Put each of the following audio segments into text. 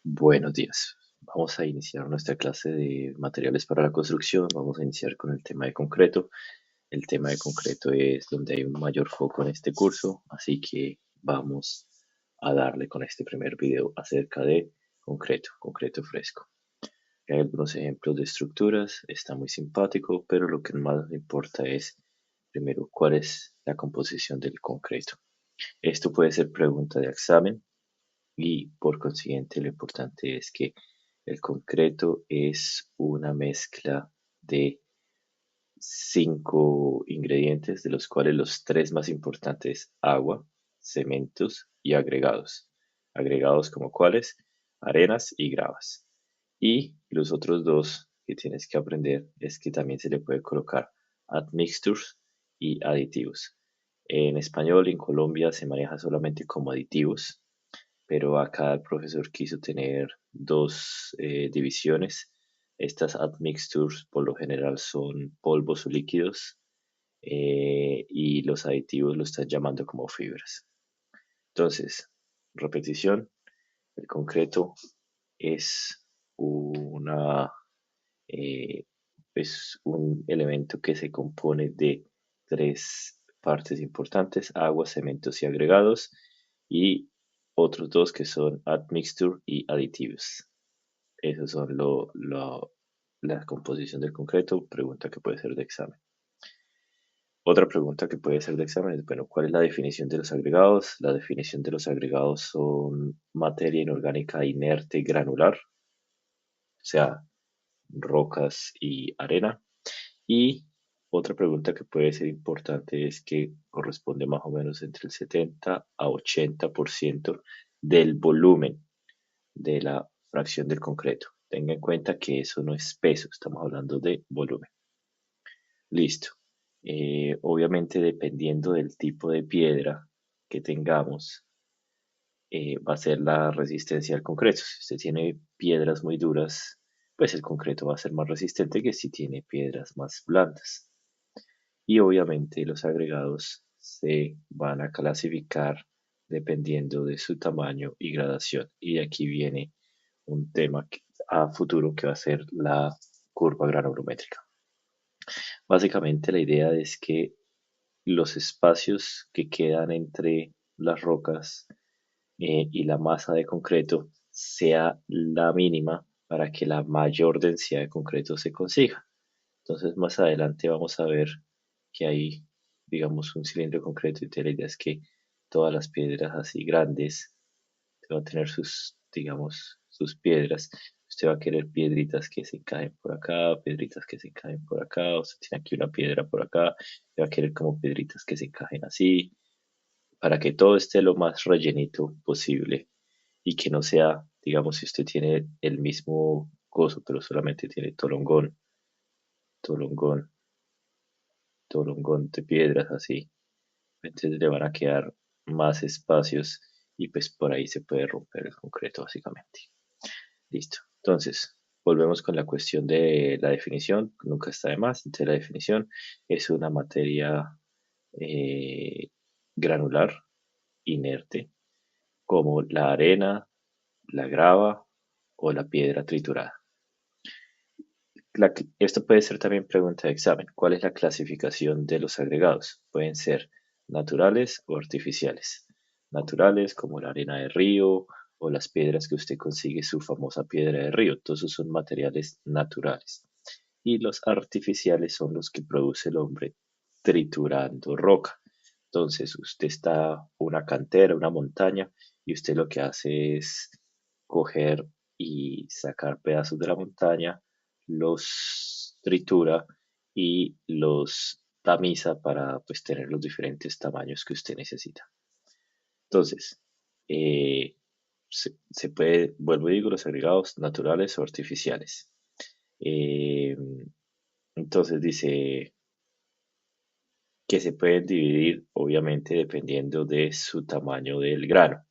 Buenos días. Vamos a iniciar nuestra clase de materiales para la construcción. Vamos a iniciar con el tema de concreto. El tema de concreto es donde hay un mayor foco en este curso, así que vamos a darle con este primer video acerca de concreto fresco. Hay algunos ejemplos de estructuras, está muy simpático, pero lo que más nos importa es, primero, cuál es la composición del concreto. Esto puede ser pregunta de examen y por consiguiente lo importante es que el concreto es una mezcla de 5 ingredientes, de los cuales los tres más importantes: agua, cementos y agregados. Agregados como cuáles: arenas y gravas. Y los otros dos que tienes que aprender es que también se le puede colocar admixtures y aditivos. En español, en Colombia se maneja solamente como aditivos, pero acá el profesor quiso tener dos divisiones. Estas admixtures por lo general son polvos o líquidos, y los aditivos lo están llamando como fibras. Entonces, repetición: el concreto es una eh, es un elemento que se compone de tres partes importantes: agua, cementos y agregados, y otros dos que son admixture y aditivos. Esos son la composición del concreto, pregunta que puede ser de examen. Otra pregunta que puede ser de examen es, bueno, ¿cuál es la definición de los agregados? La definición de los agregados son materia inorgánica inerte granular, o sea, rocas y arena. Y otra pregunta que puede ser importante es que corresponde más o menos entre el 70 a 80% del volumen de la fracción del concreto. Tenga en cuenta que eso no es peso, estamos hablando de volumen. Listo. Obviamente, dependiendo del tipo de piedra que tengamos, va a ser la resistencia al concreto. Si usted tiene piedras muy duras, pues el concreto va a ser más resistente que si tiene piedras más blandas. Y obviamente los agregados se van a clasificar dependiendo de su tamaño y gradación. Y de aquí viene un tema a futuro que va a ser la curva granulométrica. Básicamente la idea es que los espacios que quedan entre las rocas y la masa de concreto sea la mínima para que la mayor densidad de concreto se consiga. Entonces más adelante vamos a ver que hay, digamos, un cilindro de concreto, y la idea es que todas las piedras así grandes van a tener sus, digamos, sus piedras. Usted va a querer piedritas que se caen por acá, piedritas que se caen por acá. Usted tiene aquí una piedra por acá, y va a querer como piedritas que se encajen así, para que todo esté lo más rellenito posible y que no sea, digamos, si usted tiene el mismo coso, pero solamente tiene tolongón, tolongón, tolongón de piedras así, entonces le van a quedar más espacios y pues por ahí se puede romper el concreto básicamente. Listo. Entonces, volvemos con la cuestión de la definición, nunca está de más. Entonces, la definición es una materia eh, granular, inerte, como la arena, la grava o la piedra triturada. Esto puede ser también pregunta de examen. ¿Cuál es la clasificación de los agregados? Pueden ser naturales o artificiales. Naturales como la arena de río o las piedras que usted consigue, su famosa piedra de río. Todos esos son materiales naturales. Y los artificiales son los que produce el hombre triturando roca. Entonces, usted está una cantera, una montaña, y usted lo que hace es coger y sacar pedazos de la montaña, los tritura y los tamiza para pues tener los diferentes tamaños que usted necesita. Entonces, eh, se puede, vuelvo y digo, los agregados naturales o artificiales. Eh, entonces dice que se pueden dividir obviamente dependiendo de su tamaño del grano.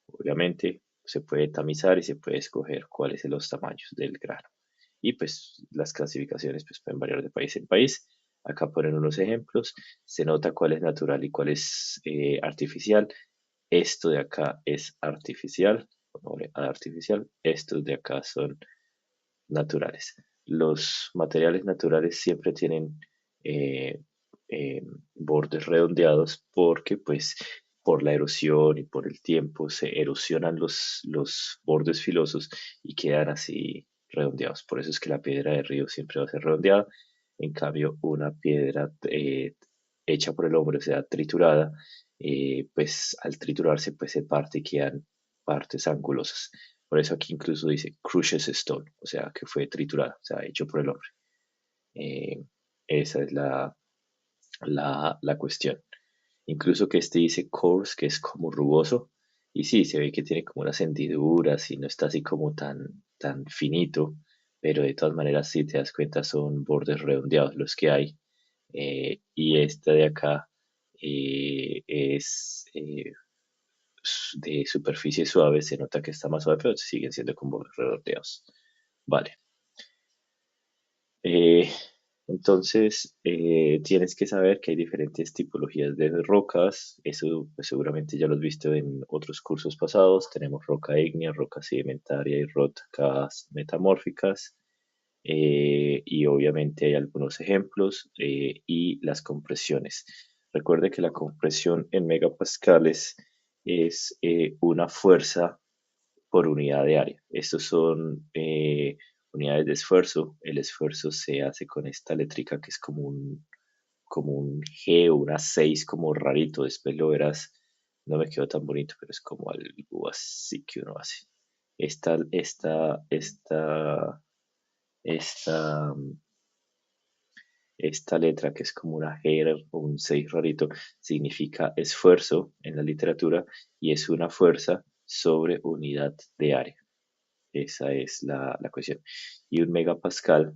Obviamente se puede tamizar y se puede escoger cuáles son los tamaños del grano. Y pues las clasificaciones pues pueden variar de país en país. Acá ponen unos ejemplos. Se nota cuál es natural y cuál es artificial. Esto de acá es artificial. artificial. Estos de acá son naturales. Los materiales naturales siempre tienen eh, eh, bordes redondeados porque pues por la erosión y por el tiempo se erosionan los bordes filosos y quedan así redondeados. Por eso es que la piedra de río siempre va a ser redondeada. En cambio, una piedra hecha por el hombre, o sea, triturada, pues al triturarse pues se parte y quedan partes angulosas. Por eso aquí incluso dice Crucious Stone, o sea, que fue triturada, o sea, hecho por el hombre. Eh, Esa es la cuestión. Incluso que este dice coarse, que es como rugoso, y sí, se ve que tiene como unas hendiduras y no está así como tan finito, pero de todas maneras, si te das cuenta, son bordes redondeados los que hay. Y esta de acá es de superficie suave, se nota que está más suave, pero siguen siendo con bordes redondeados. Vale. Eh, entonces, tienes que saber que hay diferentes tipologías de rocas. Eso pues, seguramente ya lo has visto en otros cursos pasados. Tenemos roca ígnea, roca sedimentaria y rocas metamórficas. Y obviamente hay algunos ejemplos y las compresiones. Recuerde que la compresión en megapascales es una fuerza por unidad de área. Estos son unidades de esfuerzo. El esfuerzo se hace con esta eléctrica que es como un G o una 6 como rarito. Después lo verás. No me quedó tan bonito, pero es como algo así que uno hace. Esta, esta, esta, esta, esta letra que es como una G o un 6 rarito significa esfuerzo en la literatura y es una fuerza sobre unidad de área. Esa es la cuestión. Y un megapascal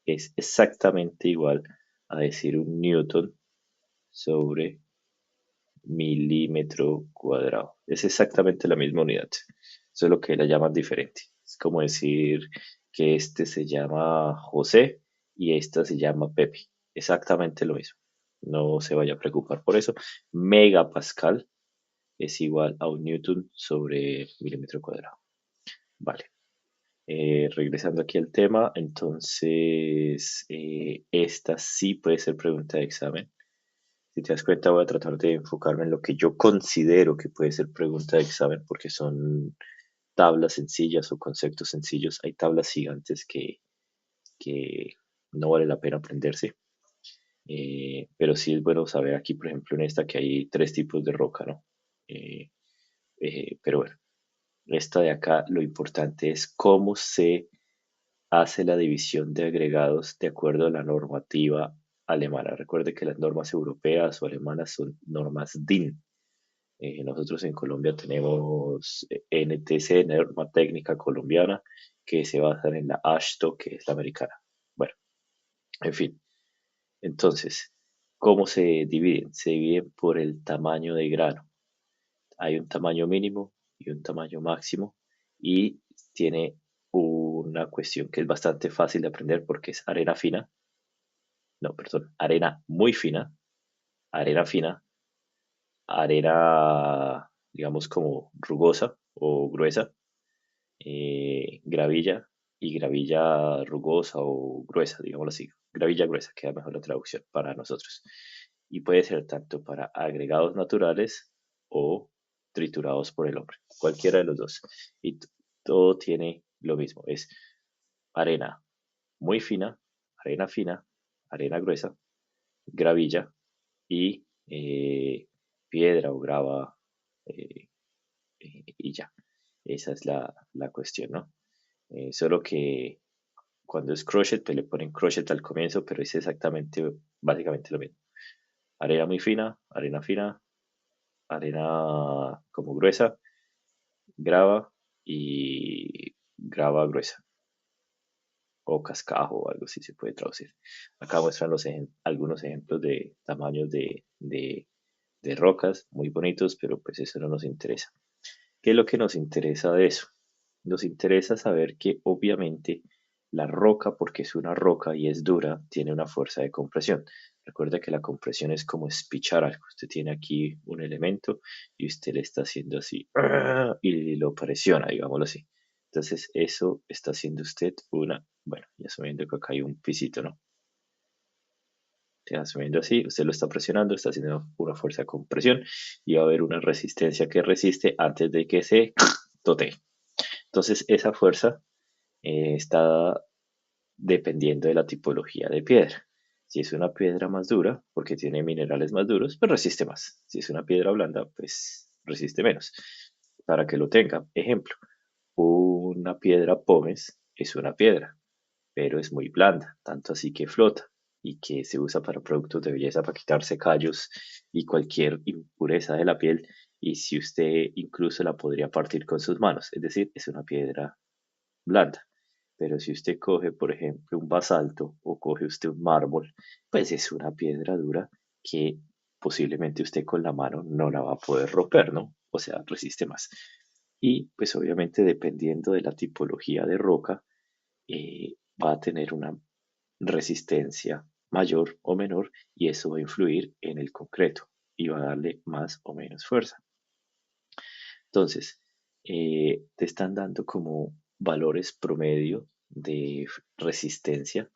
es exactamente igual a decir un newton sobre milímetro cuadrado. Es exactamente la misma unidad, solo que la llaman diferente. Es como decir que este se llama José y esta se llama Pepe. Exactamente lo mismo. No se vaya a preocupar por eso. Megapascal es igual a un newton sobre milímetro cuadrado. Vale. Regresando aquí al tema, entonces esta sí puede ser pregunta de examen. Si te das cuenta, voy a tratar de enfocarme en lo que yo considero que puede ser pregunta de examen, porque son tablas sencillas o conceptos sencillos. Hay tablas gigantes que no vale la pena aprenderse, pero sí es bueno saber aquí, por ejemplo, en esta que hay tres tipos de roca, ¿no? Eh, pero bueno, esta de acá, lo importante es cómo se hace la división de agregados de acuerdo a la normativa alemana. Recuerde que las normas europeas o alemanas son normas DIN. Nosotros en Colombia tenemos NTC, norma técnica colombiana, que se basa en la AASHTO, que es la americana. Bueno, en fin. Entonces, ¿cómo se dividen? Se dividen por el tamaño de grano. Hay un tamaño mínimo y un tamaño máximo y tiene una cuestión que es bastante fácil de aprender porque es arena fina, no, perdón, arena muy fina, arena, digamos, como rugosa o gruesa, gravilla y gravilla rugosa o gruesa, digámoslo así. Gravilla gruesa, queda mejor la traducción para nosotros. Y puede ser tanto para agregados naturales o triturados por el hombre, cualquiera de los dos. Y todo tiene lo mismo, es arena muy fina, arena gruesa, gravilla y piedra o grava eh, y ya. Esa es la cuestión, ¿no? Solo que cuando es crochet, pues le ponen crochet al comienzo, pero es exactamente, básicamente lo mismo. Arena fina, arena como gruesa, grava y grava gruesa. O cascajo o algo así se puede traducir. Acá muestran algunos ejemplos de tamaños de rocas muy bonitos, pero pues eso no nos interesa. ¿Qué es lo que nos interesa de eso? Nos interesa saber que obviamente la roca, porque es una roca y es dura, tiene una fuerza de compresión. Recuerda que la compresión es como espichar algo. Usted tiene aquí un elemento y usted le está haciendo así y lo presiona, digámoslo así. Entonces eso está haciendo usted bueno, y asumiendo que acá hay un pisito, ¿no? Asumiendo así, usted lo está presionando, está haciendo una fuerza de compresión y va a haber una resistencia que resiste antes de que se totee. Entonces esa fuerza está dependiendo de la tipología de piedra. Si es una piedra más dura, porque tiene minerales más duros, pues resiste más. Si es una piedra blanda, pues resiste menos. Para que lo tenga, ejemplo, una piedra pómez es una piedra, pero es muy blanda, tanto así que flota y que se usa para productos de belleza, para quitarse callos y cualquier impureza de la piel. Y si usted incluso la podría partir con sus manos, es decir, es una piedra blanda. Pero si usted coge, por ejemplo, un basalto o coge usted un mármol, pues es una piedra dura que posiblemente usted con la mano no la va a poder romper, ¿no? O sea, resiste más. Y pues obviamente dependiendo de la tipología de roca, va a tener una resistencia mayor o menor y eso va a influir en el concreto y va a darle más o menos fuerza. Entonces, te están dando como valores promedio de resistencia,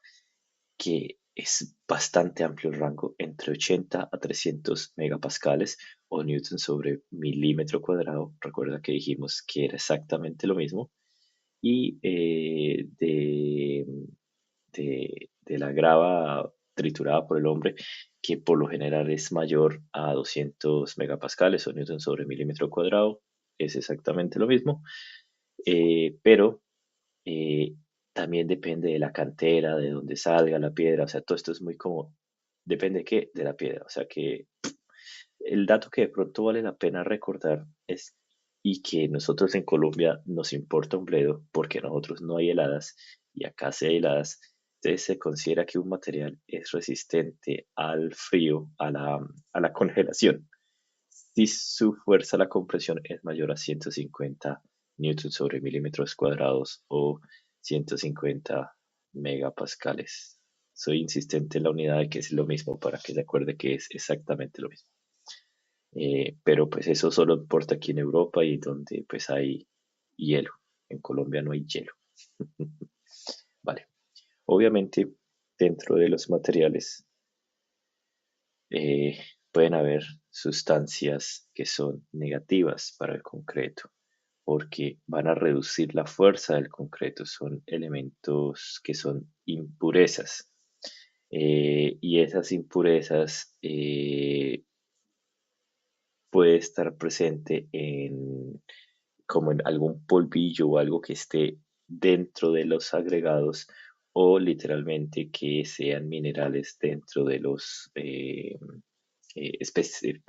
que es bastante amplio el rango, entre 80 a 300 megapascales o newton sobre milímetro cuadrado. Recuerda que dijimos que era exactamente lo mismo. Y de la grava triturada por el hombre, que por lo general es mayor a 200 megapascales o newton sobre milímetro cuadrado, es exactamente lo mismo, pero eh, también depende de la cantera, de dónde salga la piedra, o sea, todo esto es muy como, depende de qué, de la piedra, o sea que el dato que de pronto vale la pena recordar es, y que nosotros en Colombia nos importa un bledo, porque nosotros no hay heladas y acá sí hay heladas, entonces se considera que un material es resistente al frío, a la congelación, si su fuerza a la compresión es mayor a 150 newtons sobre milímetros cuadrados o 150 megapascales. Soy insistente en la unidad de que es lo mismo para que se acuerde que es exactamente lo mismo. Pero pues eso solo importa aquí en Europa y donde pues hay hielo. En Colombia no hay hielo. Vale. Obviamente, dentro de los materiales eh, pueden haber sustancias que son negativas para el concreto porque van a reducir la fuerza del concreto. Son elementos que son impurezas. Y esas impurezas puede estar presente como en algún polvillo o algo que esté dentro de los agregados o literalmente que sean minerales dentro de los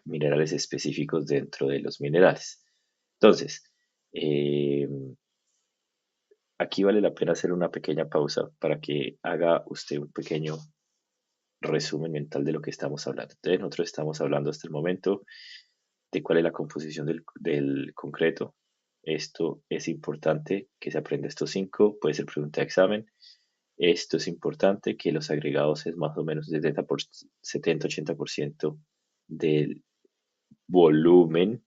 minerales específicos dentro de los minerales. Entonces, eh, aquí vale la pena hacer una pequeña pausa para que haga usted un pequeño resumen mental de lo que estamos hablando. Entonces, nosotros estamos hablando hasta el momento de cuál es la composición del concreto. Esto es importante que se aprenda estos cinco, puede ser pregunta de examen. Esto es importante que los agregados es más o menos 70-80% del volumen,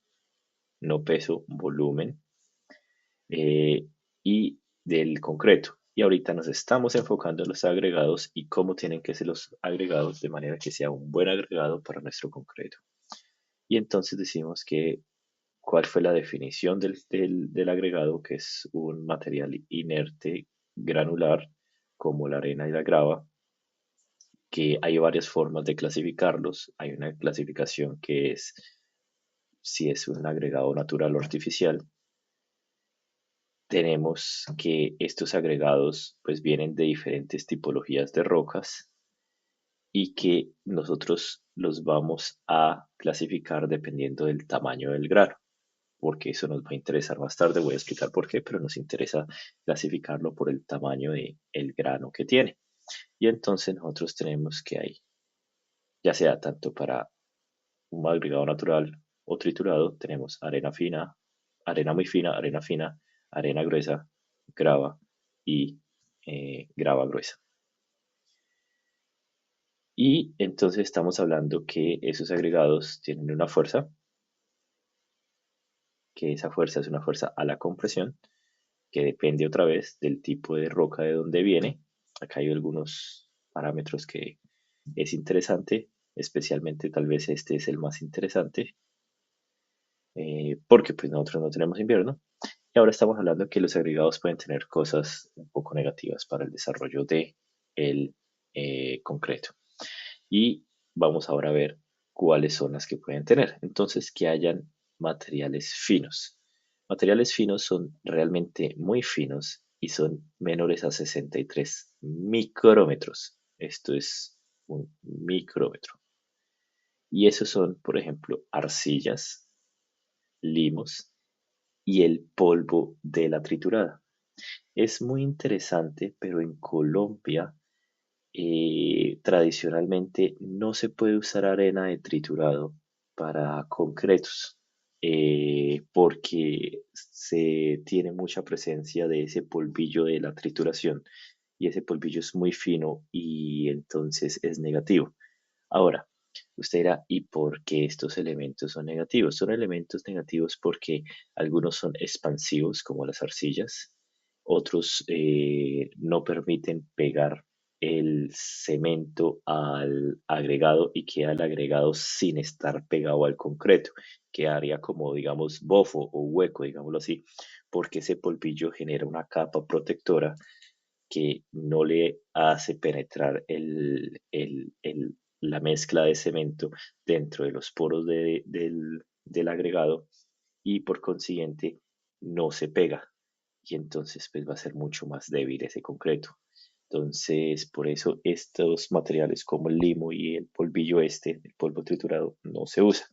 no peso, volumen, eh, y del concreto. Y ahorita nos estamos enfocando en los agregados y cómo tienen que ser los agregados de manera que sea un buen agregado para nuestro concreto. Y entonces decimos que cuál fue la definición del agregado, que es un material inerte granular como la arena y la grava, que hay varias formas de clasificarlos. Hay una clasificación que es si es un agregado natural o artificial. Tenemos que estos agregados pues vienen de diferentes tipologías de rocas y que nosotros los vamos a clasificar dependiendo del tamaño del grano, porque eso nos va a interesar más tarde, voy a explicar por qué, pero nos interesa clasificarlo por el tamaño del grano que tiene. Y entonces nosotros tenemos que hay, ya sea tanto para un agregado natural o triturado, tenemos arena fina, arena fina, arena gruesa, grava y grava gruesa. Y entonces estamos hablando que esos agregados tienen una fuerza, que esa fuerza es una fuerza a la compresión, que depende otra vez del tipo de roca de donde viene. Acá hay algunos parámetros que es interesante, especialmente tal vez este es el más interesante, porque pues nosotros no tenemos invierno. Y ahora estamos hablando que los agregados pueden tener cosas un poco negativas para el desarrollo de el concreto. Y vamos ahora a ver cuáles son las que pueden tener. Entonces, que hayan materiales finos. Materiales finos son realmente muy finos y son menores a 63 micrómetros. Esto es un micrómetro. Y esos son, por ejemplo, arcillas, limos y el polvo de la triturada. Es muy interesante, pero en Colombia tradicionalmente no se puede usar arena de triturado para concretos, porque se tiene mucha presencia de ese polvillo de la trituración y ese polvillo es muy fino y entonces es negativo. Ahora, usted dirá, ¿y por qué estos elementos son negativos? Son elementos negativos porque algunos son expansivos, como las arcillas, otros no permiten pegar el cemento al agregado y queda el agregado sin estar pegado al concreto. Quedaría como, digamos, bofo o hueco, digámoslo así, porque ese polvillo genera una capa protectora que no le hace penetrar la mezcla de cemento dentro de los poros del agregado y por consiguiente no se pega y entonces pues va a ser mucho más débil ese concreto. Entonces, por eso estos materiales como el limo y el polvillo este, el polvo triturado, no se usa.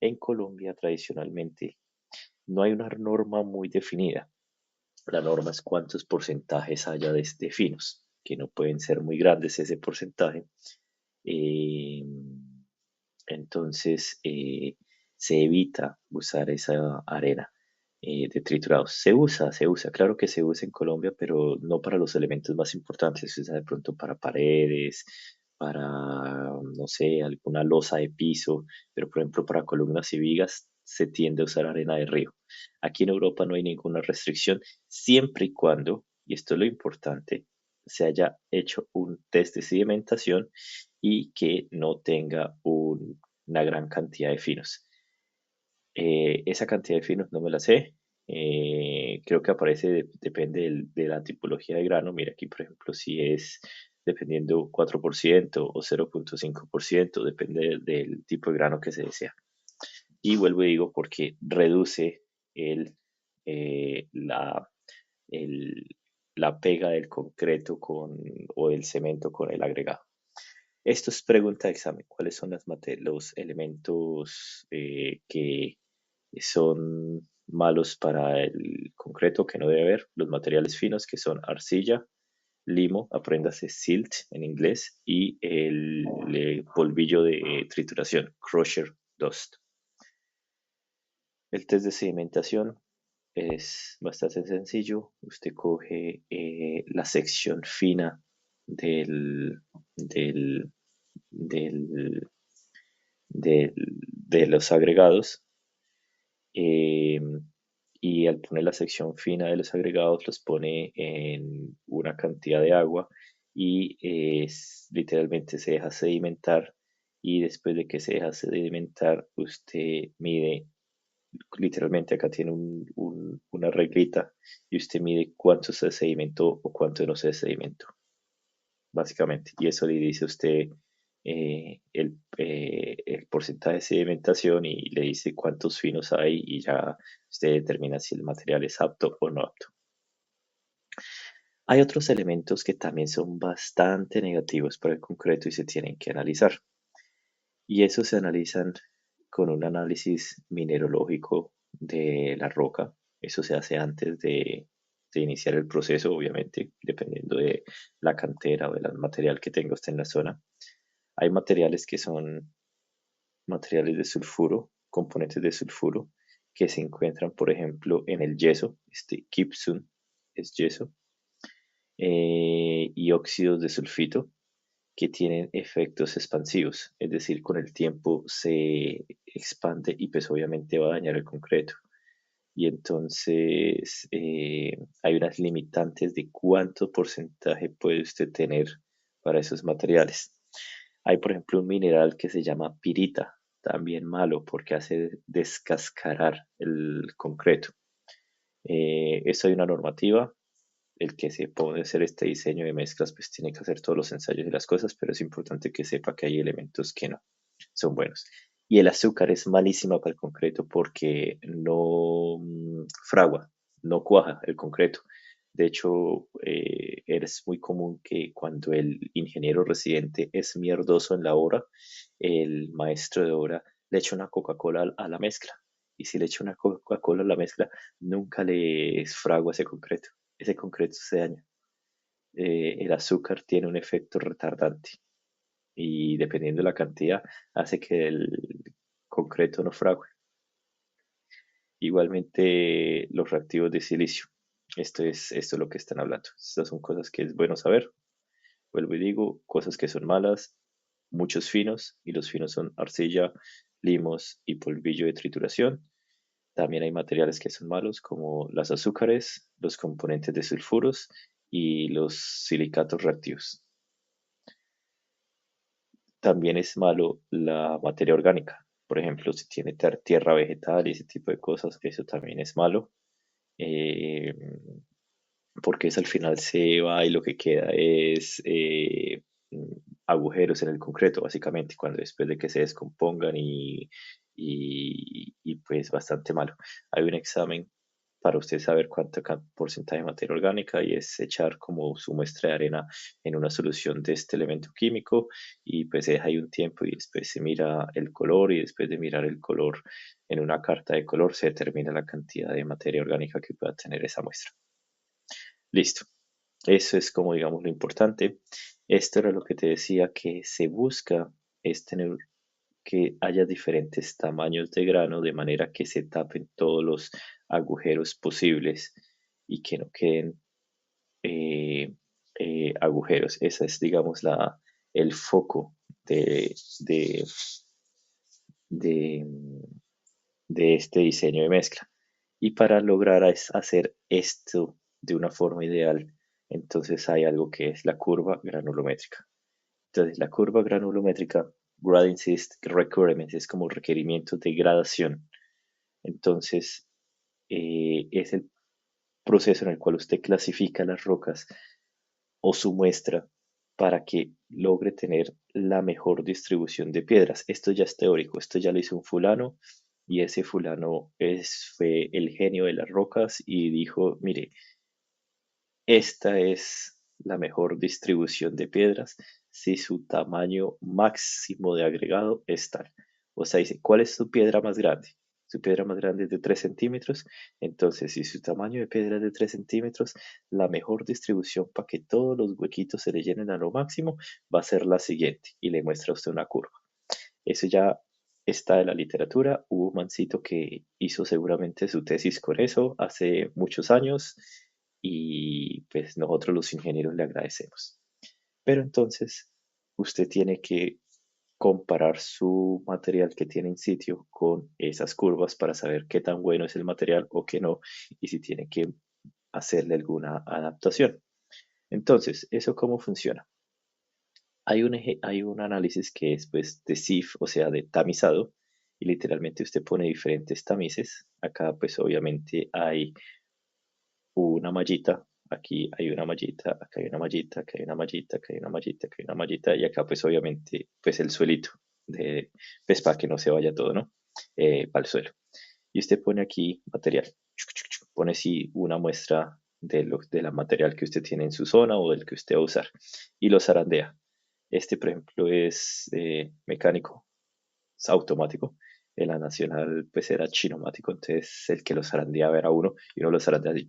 En Colombia tradicionalmente no hay una norma muy definida. La norma es cuántos porcentajes haya de finos, que no pueden ser muy grandes ese porcentaje. Eh, entonces se evita usar esa arena de triturados. Se usa, claro que se usa en Colombia, pero no para los elementos más importantes. Se usa de pronto para paredes, para, no sé, alguna losa de piso, pero por ejemplo para columnas y vigas se tiende a usar arena de río. Aquí en Europa no hay ninguna restricción, siempre y cuando, y esto es lo importante, se haya hecho un test de sedimentación y que no tenga una gran cantidad de finos. Esa cantidad de finos no me la sé. Creo que aparece, depende de la tipología de grano. Mira aquí, por ejemplo, si es dependiendo 4% o 0,5%, depende del tipo de grano que se desea. Y vuelvo y digo porque reduce el, la, el- la pega del concreto o del cemento con el agregado. Esto es pregunta de examen. ¿Cuáles son los elementos que son malos para el concreto que no debe haber? Los materiales finos que son arcilla, limo, apréndase silt en inglés, y el polvillo de trituración, crusher dust. El test de sedimentación es bastante sencillo. Usted coge la sección fina del, del, del, de los agregados eh, y al poner la sección fina de los agregados los pone en una cantidad de agua y literalmente se deja sedimentar y después de que se deja sedimentar usted mide, literalmente acá tiene una reglita y usted mide cuánto se sedimentó o cuánto no se sedimentó, básicamente. Y eso le dice a usted el porcentaje de sedimentación y le dice cuántos finos hay y ya usted determina si el material es apto o no apto. Hay otros elementos que también son bastante negativos para el concreto y se tienen que analizar. Y esos se analizan con un análisis mineralógico de la roca. Eso se hace antes de iniciar el proceso, obviamente, dependiendo de la cantera o del material que tenga usted en la zona. Hay materiales que son materiales de sulfuro, componentes de sulfuro, que se encuentran, por ejemplo, en el yeso. Este gypsum es yeso, y óxidos de sulfito. que tienen efectos expansivos, es decir, con el tiempo se expande y pues obviamente va a dañar el concreto. Y entonces hay unas limitantes de cuánto porcentaje puede usted tener para esos materiales. Hay, por ejemplo, un mineral que se llama pirita, también malo porque hace descascarar el concreto. Eso hay una normativa. El que se pone a hacer este diseño de mezclas, pues tiene que hacer todos los ensayos y las cosas, pero es importante que sepa que hay elementos que no son buenos. Y el azúcar es malísima para el concreto porque no fragua, no cuaja el concreto. De hecho, es muy común que cuando el ingeniero residente es mierdoso en la obra, el maestro de obra le echa una Coca-Cola a la mezcla. Y si le echa una Coca-Cola a la mezcla, nunca le fragua ese concreto se daña. El azúcar tiene un efecto retardante y dependiendo de la cantidad hace que el concreto no frague. Igualmente los reactivos de silicio. Esto es lo que están hablando. Estas son cosas que es bueno saber. Vuelvo y digo, cosas que son malas, muchos finos, y los finos son arcilla, limos y polvillo de trituración. También hay materiales que son malos, como las azúcares, los componentes de sulfuros y los silicatos reactivos. También es malo la materia orgánica. Por ejemplo, si tiene tierra vegetal y ese tipo de cosas, eso también es malo. eh, Porque eso al final se va y lo que queda es agujeros en el concreto, básicamente, cuando después de que se descompongan y pues bastante malo. Hay un examen para usted saber cuánto porcentaje de materia orgánica y es echar como su muestra de arena en una solución de este elemento químico y pues se deja ahí un tiempo y después se mira el color y después de mirar el color en una carta de color se determina la cantidad de materia orgánica que pueda tener esa muestra. Listo. Eso es como digamos lo importante. Esto era lo que te decía que se busca es tener que haya diferentes tamaños de grano de manera que se tapen todos los agujeros posibles y que no queden agujeros. Esa es digamos el foco de, de, de este diseño de mezcla. Y para lograr hacer esto de una forma ideal, entonces hay algo que es la curva granulométrica. Entonces, la curva granulométrica, Gradient Requirements, es como requerimiento de gradación. Entonces, es el proceso en el cual usted clasifica las rocas o su muestra para que logre tener la mejor distribución de piedras. Esto ya es teórico, esto ya lo hizo un fulano y ese fulano fue el genio de las rocas y dijo, mire, esta es la mejor distribución de piedras si su tamaño máximo de agregado es tal. O sea, dice, ¿cuál es su piedra más grande? Su piedra más grande es de 3 centímetros. Entonces, si su tamaño de piedra es de 3 centímetros, la mejor distribución para que todos los huequitos se le llenen a lo máximo va a ser la siguiente. Y le muestra a usted una curva. Eso ya está en la literatura. Hubo un mancito que hizo seguramente su tesis con eso hace muchos años y pues nosotros los ingenieros le agradecemos. Pero entonces usted tiene que comparar su material que tiene en sitio con esas curvas para saber qué tan bueno es el material o qué no y si tiene que hacerle alguna adaptación. Entonces, ¿eso cómo funciona? Hay un análisis que es pues de SIF, o sea, de tamizado, y literalmente usted pone diferentes tamices. Acá pues obviamente hay una mallita, aquí hay una mallita, acá hay una mallita, acá hay una mallita, acá hay una mallita, acá hay una mallita, y acá pues obviamente pues el suelito, pues para que no se vaya todo, ¿no? Para el suelo. Y usted pone aquí material, pone así una muestra de la material que usted tiene en su zona o del que usted va a usar y lo zarandea. Este, por ejemplo, es mecánico, es automático. En la nacional, pues era chinomático, entonces el que lo zarandeaba era uno y uno lo zarandea así,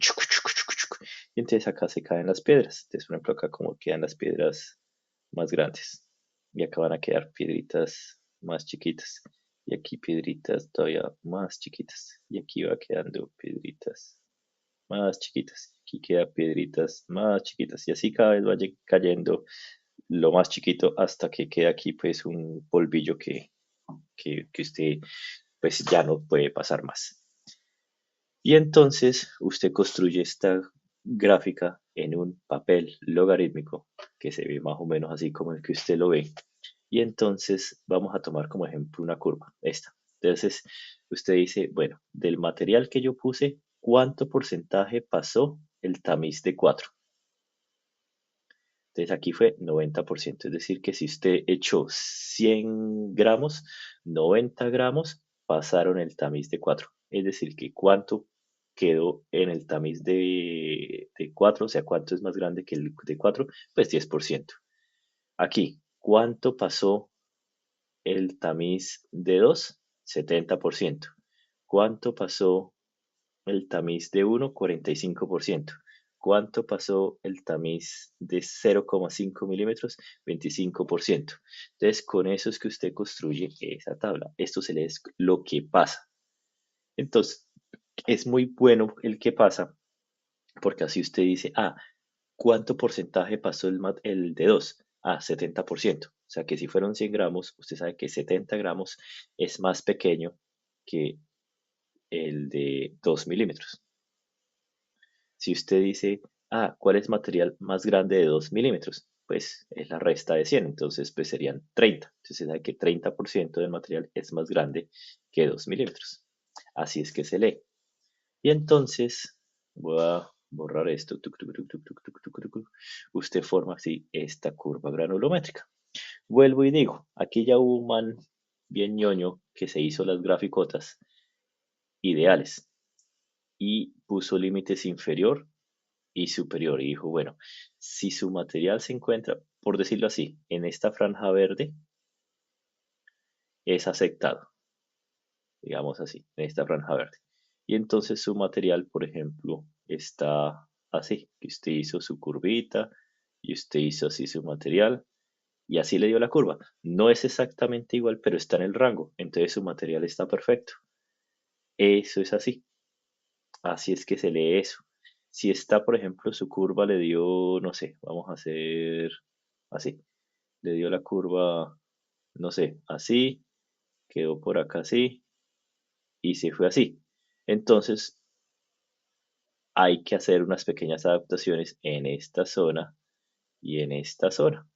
y entonces acá se caen las piedras. Entonces, por ejemplo, acá como quedan las piedras más grandes y acá van a quedar piedritas más chiquitas y aquí piedritas todavía más chiquitas y aquí va quedando piedritas más chiquitas. Aquí queda piedritas más chiquitas y así cada vez va cayendo lo más chiquito hasta que quede aquí pues un polvillo que usted pues ya no puede pasar más. Y entonces usted construye esta gráfica en un papel logarítmico que se ve más o menos así como el que usted lo ve. Y entonces vamos a tomar como ejemplo una curva, esta. Entonces usted dice, bueno, del material que yo puse, ¿cuánto porcentaje pasó el tamiz de 4? Entonces aquí fue 90%, es decir, que si usted echó 100 gramos, 90 gramos pasaron el tamiz de 4. Es decir, que cuánto quedó en el tamiz de 4, o sea, cuánto es más grande que el de 4, pues 10%. Aquí, ¿cuánto pasó el tamiz de 2? 70%. ¿Cuánto pasó el tamiz de 1? 45%. ¿Cuánto pasó el tamiz de 0,5 milímetros? 25%. Entonces, con eso es que usted construye esa tabla. Esto se le es lo que pasa. Entonces, es muy bueno el que pasa, porque así usted dice, ¿cuánto porcentaje pasó el de 2? 70%. O sea que si fueron 100 gramos, usted sabe que 70 gramos es más pequeño que el de 2 milímetros. Si usted dice, ¿cuál es material más grande de 2 milímetros? Pues es la resta de 100, entonces pues serían 30. Entonces sabe que 30% del material es más grande que 2 milímetros. Así es que se lee. Y entonces voy a borrar esto. Usted forma así esta curva granulométrica. Vuelvo y digo, aquí ya hubo un man bien ñoño que se hizo las graficotas ideales y puso límites inferior y superior. Y dijo, bueno, si su material se encuentra, por decirlo así, en esta franja verde, es aceptado, digamos así, en esta franja verde. Y entonces su material, por ejemplo, está así, que usted hizo su curvita y usted hizo así su material y así le dio la curva. No es exactamente igual, pero está en el rango, entonces su material está perfecto. Eso es así. Así es que se lee eso. Si está, por ejemplo, su curva le dio, no sé, vamos a hacer así. Le dio la curva, no sé, así, quedó por acá así y se fue así. Entonces hay que hacer unas pequeñas adaptaciones en esta zona y en esta zona.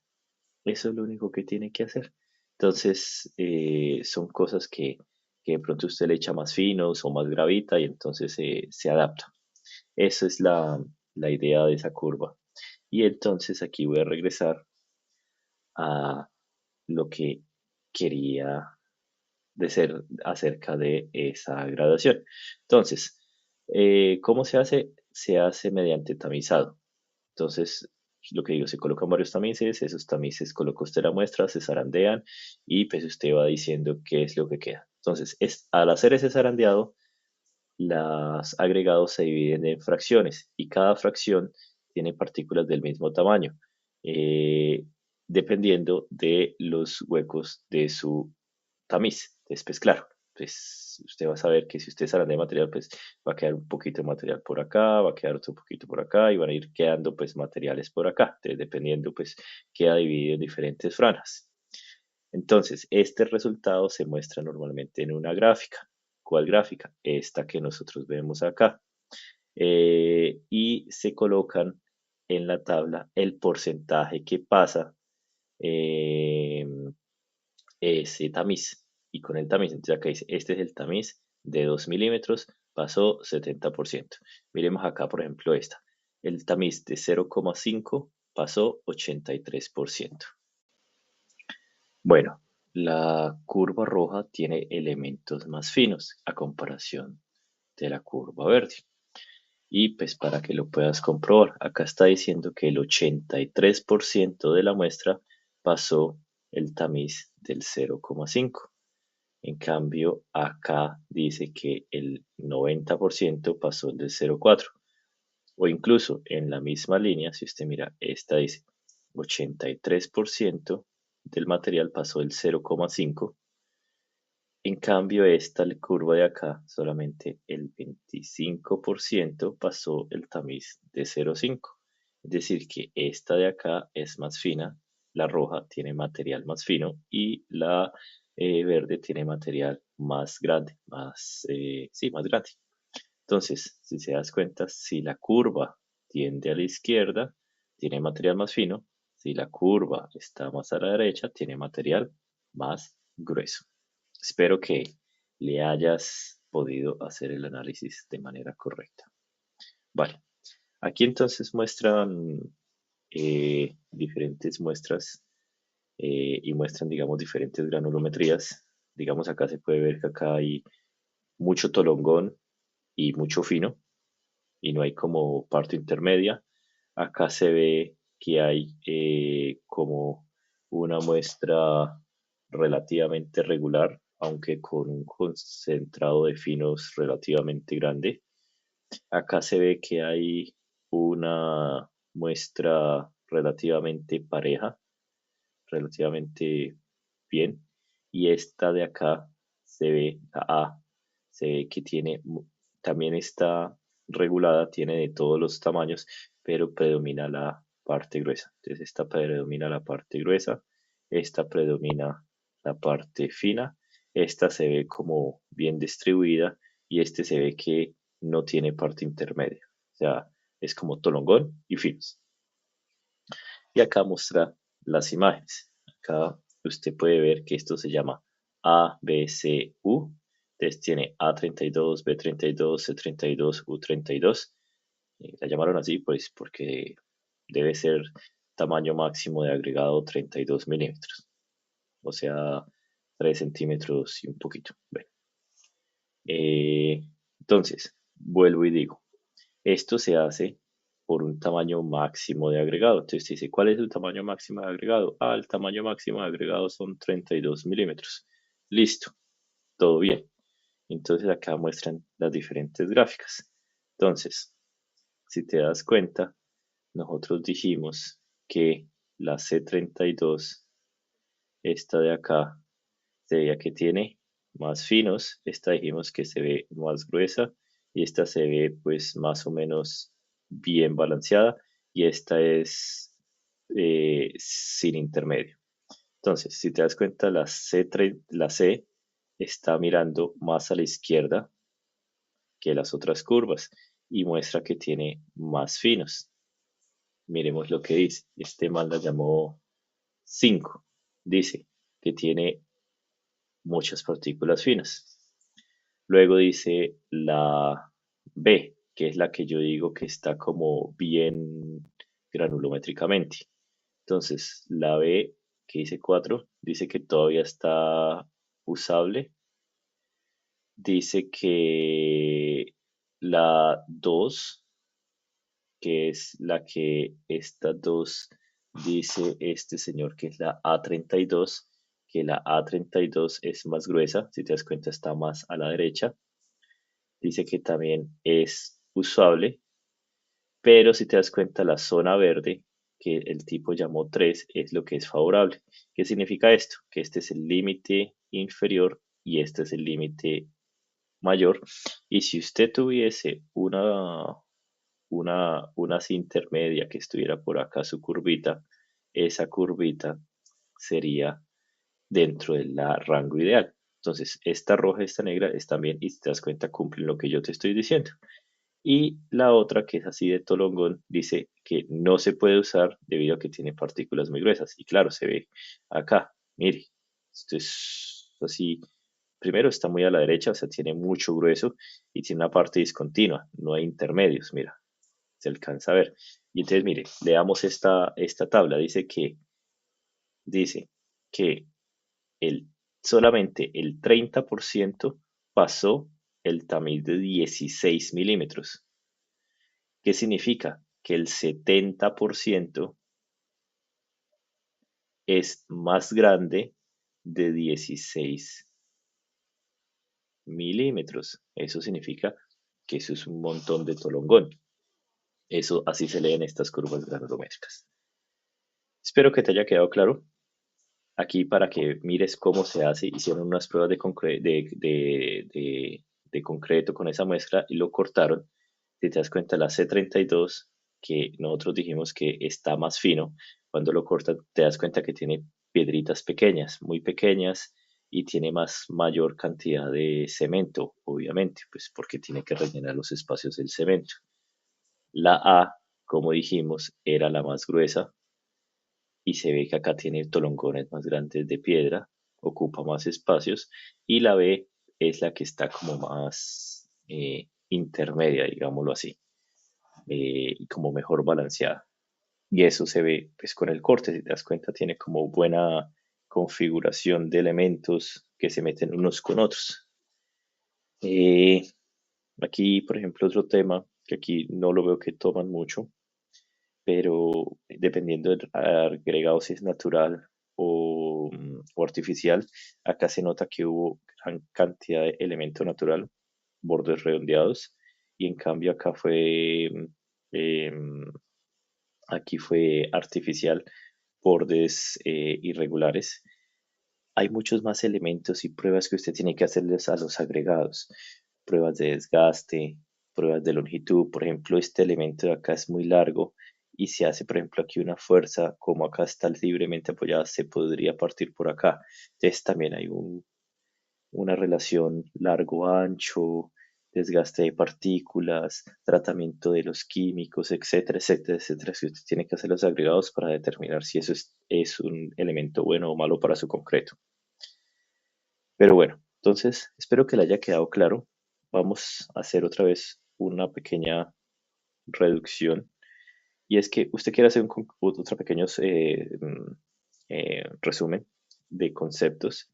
Eso es lo único que tiene que hacer. Entonces son cosas que de pronto usted le echa más finos o más gravita y entonces se adapta. Esa es la idea de esa curva. Y entonces aquí voy a regresar a lo que quería decir acerca de esa graduación. Entonces, ¿cómo se hace? Se hace mediante tamizado. Entonces, lo que digo, se colocan varios tamices, esos tamices coloca usted la muestra, se zarandean y pues usted va diciendo qué es lo que queda. Entonces, al hacer ese zarandeado, los agregados se dividen en fracciones y cada fracción tiene partículas del mismo tamaño, eh, dependiendo de los huecos de su tamiz. Entonces, claro, pues usted va a saber que si usted sale de material, pues va a quedar un poquito de material por acá, va a quedar otro poquito por acá y van a ir quedando pues materiales por acá. Entonces, dependiendo, pues queda dividido en diferentes franjas. Entonces, este resultado se muestra normalmente en una gráfica. ¿Cuál gráfica? Esta que nosotros vemos acá. Y se colocan en la tabla el porcentaje que pasa eh, ese tamiz. Y con el tamiz, entonces acá dice, este es el tamiz de 2 milímetros, pasó 70%. Miremos acá, por ejemplo, esta. El tamiz de 0,5 pasó 83%. Bueno, la curva roja tiene elementos más finos a comparación de la curva verde. Y pues para que lo puedas comprobar, acá está diciendo que el 83% de la muestra pasó el tamiz del 0,5. En cambio, acá dice que el 90% pasó el del 0,4. O incluso en la misma línea, si usted mira, esta dice 83% del material pasó el 0,5. En cambio, esta curva de acá, solamente el 25% pasó el tamiz de 0,5. Es decir, que esta de acá es más fina la roja tiene material más fino y la verde tiene material más grande, sí, más grande. Entonces, si se das cuenta, si la curva tiende a la izquierda, tiene material más fino. Si la curva está más a la derecha, tiene material más grueso. Espero que le hayas podido hacer el análisis de manera correcta. Vale, aquí entonces muestran diferentes muestras y muestran, digamos, diferentes granulometrías. Digamos, acá se puede ver que acá hay mucho tolongón y mucho fino y no hay como parte intermedia. Acá se ve que hay como una muestra relativamente regular, aunque con un concentrado de finos relativamente grande. Acá se ve que hay una muestra relativamente pareja, relativamente bien. Y esta de acá se ve, la A, se ve que tiene, también está regulada, tiene de todos los tamaños, pero predomina la parte gruesa. Entonces esta predomina la parte gruesa, esta predomina la parte fina, esta se ve como bien distribuida y este se ve que no tiene parte intermedia. O sea, es como tolongón y finos. Y acá muestra las imágenes. Acá usted puede ver que esto se llama A, B, C, U. Entonces tiene A32, B32, C32, U32. La llamaron así pues porque debe ser tamaño máximo de agregado 32 milímetros. O sea, 3 centímetros y un poquito. Bueno, entonces, vuelvo y digo, esto se hace por un tamaño máximo de agregado. Entonces dice, ¿cuál es el tamaño máximo de agregado? Ah, el tamaño máximo de agregado son 32 milímetros. Listo, todo bien. Entonces acá muestran las diferentes gráficas. Entonces, si te das cuenta, nosotros dijimos que la C32, esta de acá, se veía que tiene más finos, esta dijimos que se ve más gruesa y esta se ve pues más o menos bien balanceada y esta es sin intermedio. Entonces, si te das cuenta, la C está mirando más a la izquierda que las otras curvas y muestra que tiene más finos. Miremos lo que dice. Este man la llamó 5. Dice que tiene muchas partículas finas. Luego dice la B, que es la que yo digo que está como bien granulométricamente. Entonces, la B, que dice 4, dice que todavía está usable. Dice que la 2, que es la que esta 2 dice este señor que es la A32, que la A32 es más gruesa, si te das cuenta está más a la derecha. Dice que también es usable, pero si te das cuenta la zona verde, que el tipo llamó 3, es lo que es favorable. ¿Qué significa esto? Que este es el límite inferior y este es el límite mayor. Y si usted tuviese una así intermedia que estuviera por acá su curvita, esa curvita sería dentro del rango ideal. Entonces, esta roja y esta negra están bien y si te das cuenta cumplen lo que yo te estoy diciendo. Y la otra, que es así de tolongón, dice que no se puede usar debido a que tiene partículas muy gruesas. Y claro, se ve acá, mire, esto es así. Primero está muy a la derecha, o sea, tiene mucho grueso y tiene una parte discontinua, no hay intermedios, mira, se alcanza a ver. Y entonces, mire, leamos esta tabla, dice que el, solamente el 30% pasó el tamiz de 16 milímetros. ¿Qué significa? Que el 70% es más grande de 16 milímetros. Eso significa que eso es un montón de tolongón. Eso así se lee en estas curvas granulométricas. Espero que te haya quedado claro. Aquí para que mires cómo se hace, hicieron unas pruebas de concreto con esa muestra y lo cortaron. Si te das cuenta, la C32, que nosotros dijimos que está más fino, cuando lo cortas te das cuenta que tiene piedritas pequeñas, muy pequeñas, y tiene mayor cantidad de cemento, obviamente, pues porque tiene que rellenar los espacios del cemento. La A, como dijimos, era la más gruesa y se ve que acá tiene tolongones más grandes de piedra, ocupa más espacios, y la B es la que está como más intermedia, digámoslo así, y como mejor balanceada. Y eso se ve pues con el corte, si te das cuenta, tiene como buena configuración de elementos que se meten unos con otros. Eh, Aquí, por ejemplo, otro tema que aquí no lo veo que toman mucho, pero dependiendo del agregado si es natural o artificial, acá se nota que hubo gran cantidad de elemento natural, bordes redondeados, y en cambio acá em, aquí fue artificial, bordes irregulares. Hay muchos más elementos y pruebas que usted tiene que hacerles a los agregados. Pruebas de desgaste, pruebas de longitud. Por ejemplo, este elemento de acá es muy largo y se hace, por ejemplo, aquí una fuerza, como acá está libremente apoyada, se podría partir por acá. Entonces también hay una relación largo-ancho, desgaste de partículas, tratamiento de los químicos, etcétera, etcétera, etcétera. Si usted tiene que hacer los agregados para determinar si eso es un elemento bueno o malo para su concreto. Pero bueno, entonces espero que le haya quedado claro. Vamos a hacer otra vez una pequeña reducción. Y es que usted quiere hacer otro pequeño resumen de conceptos.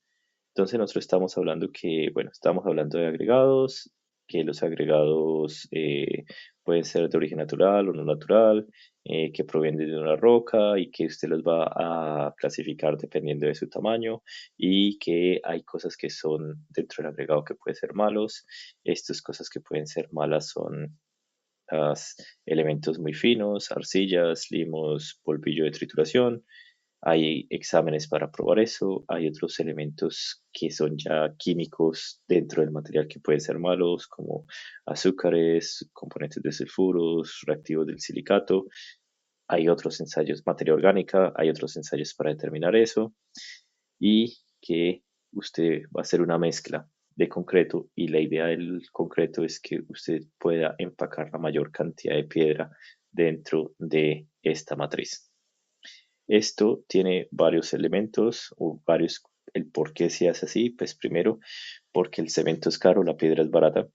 Entonces nosotros estamos hablando que, bueno, estamos hablando de agregados, que los agregados pueden ser de origen natural o no natural, que provienen de una roca y que usted los va a clasificar dependiendo de su tamaño, y que hay cosas que son dentro del agregado que pueden ser malos. Estas cosas que pueden ser malas son elementos muy finos, arcillas, limos, polvillo de trituración. Hay exámenes para probar eso. Hay otros elementos que son ya químicos dentro del material que pueden ser malos, como azúcares, componentes de sulfuros, reactivos del silicato. Hay otros ensayos, materia orgánica, hay otros ensayos para determinar eso. Y que usted va a hacer una mezcla de concreto, y la idea del concreto es que usted pueda empacar la mayor cantidad de piedra dentro de esta matriz. Esto tiene varios elementos o varios, el por qué se hace así. Pues primero, porque el cemento es caro, la piedra es barata,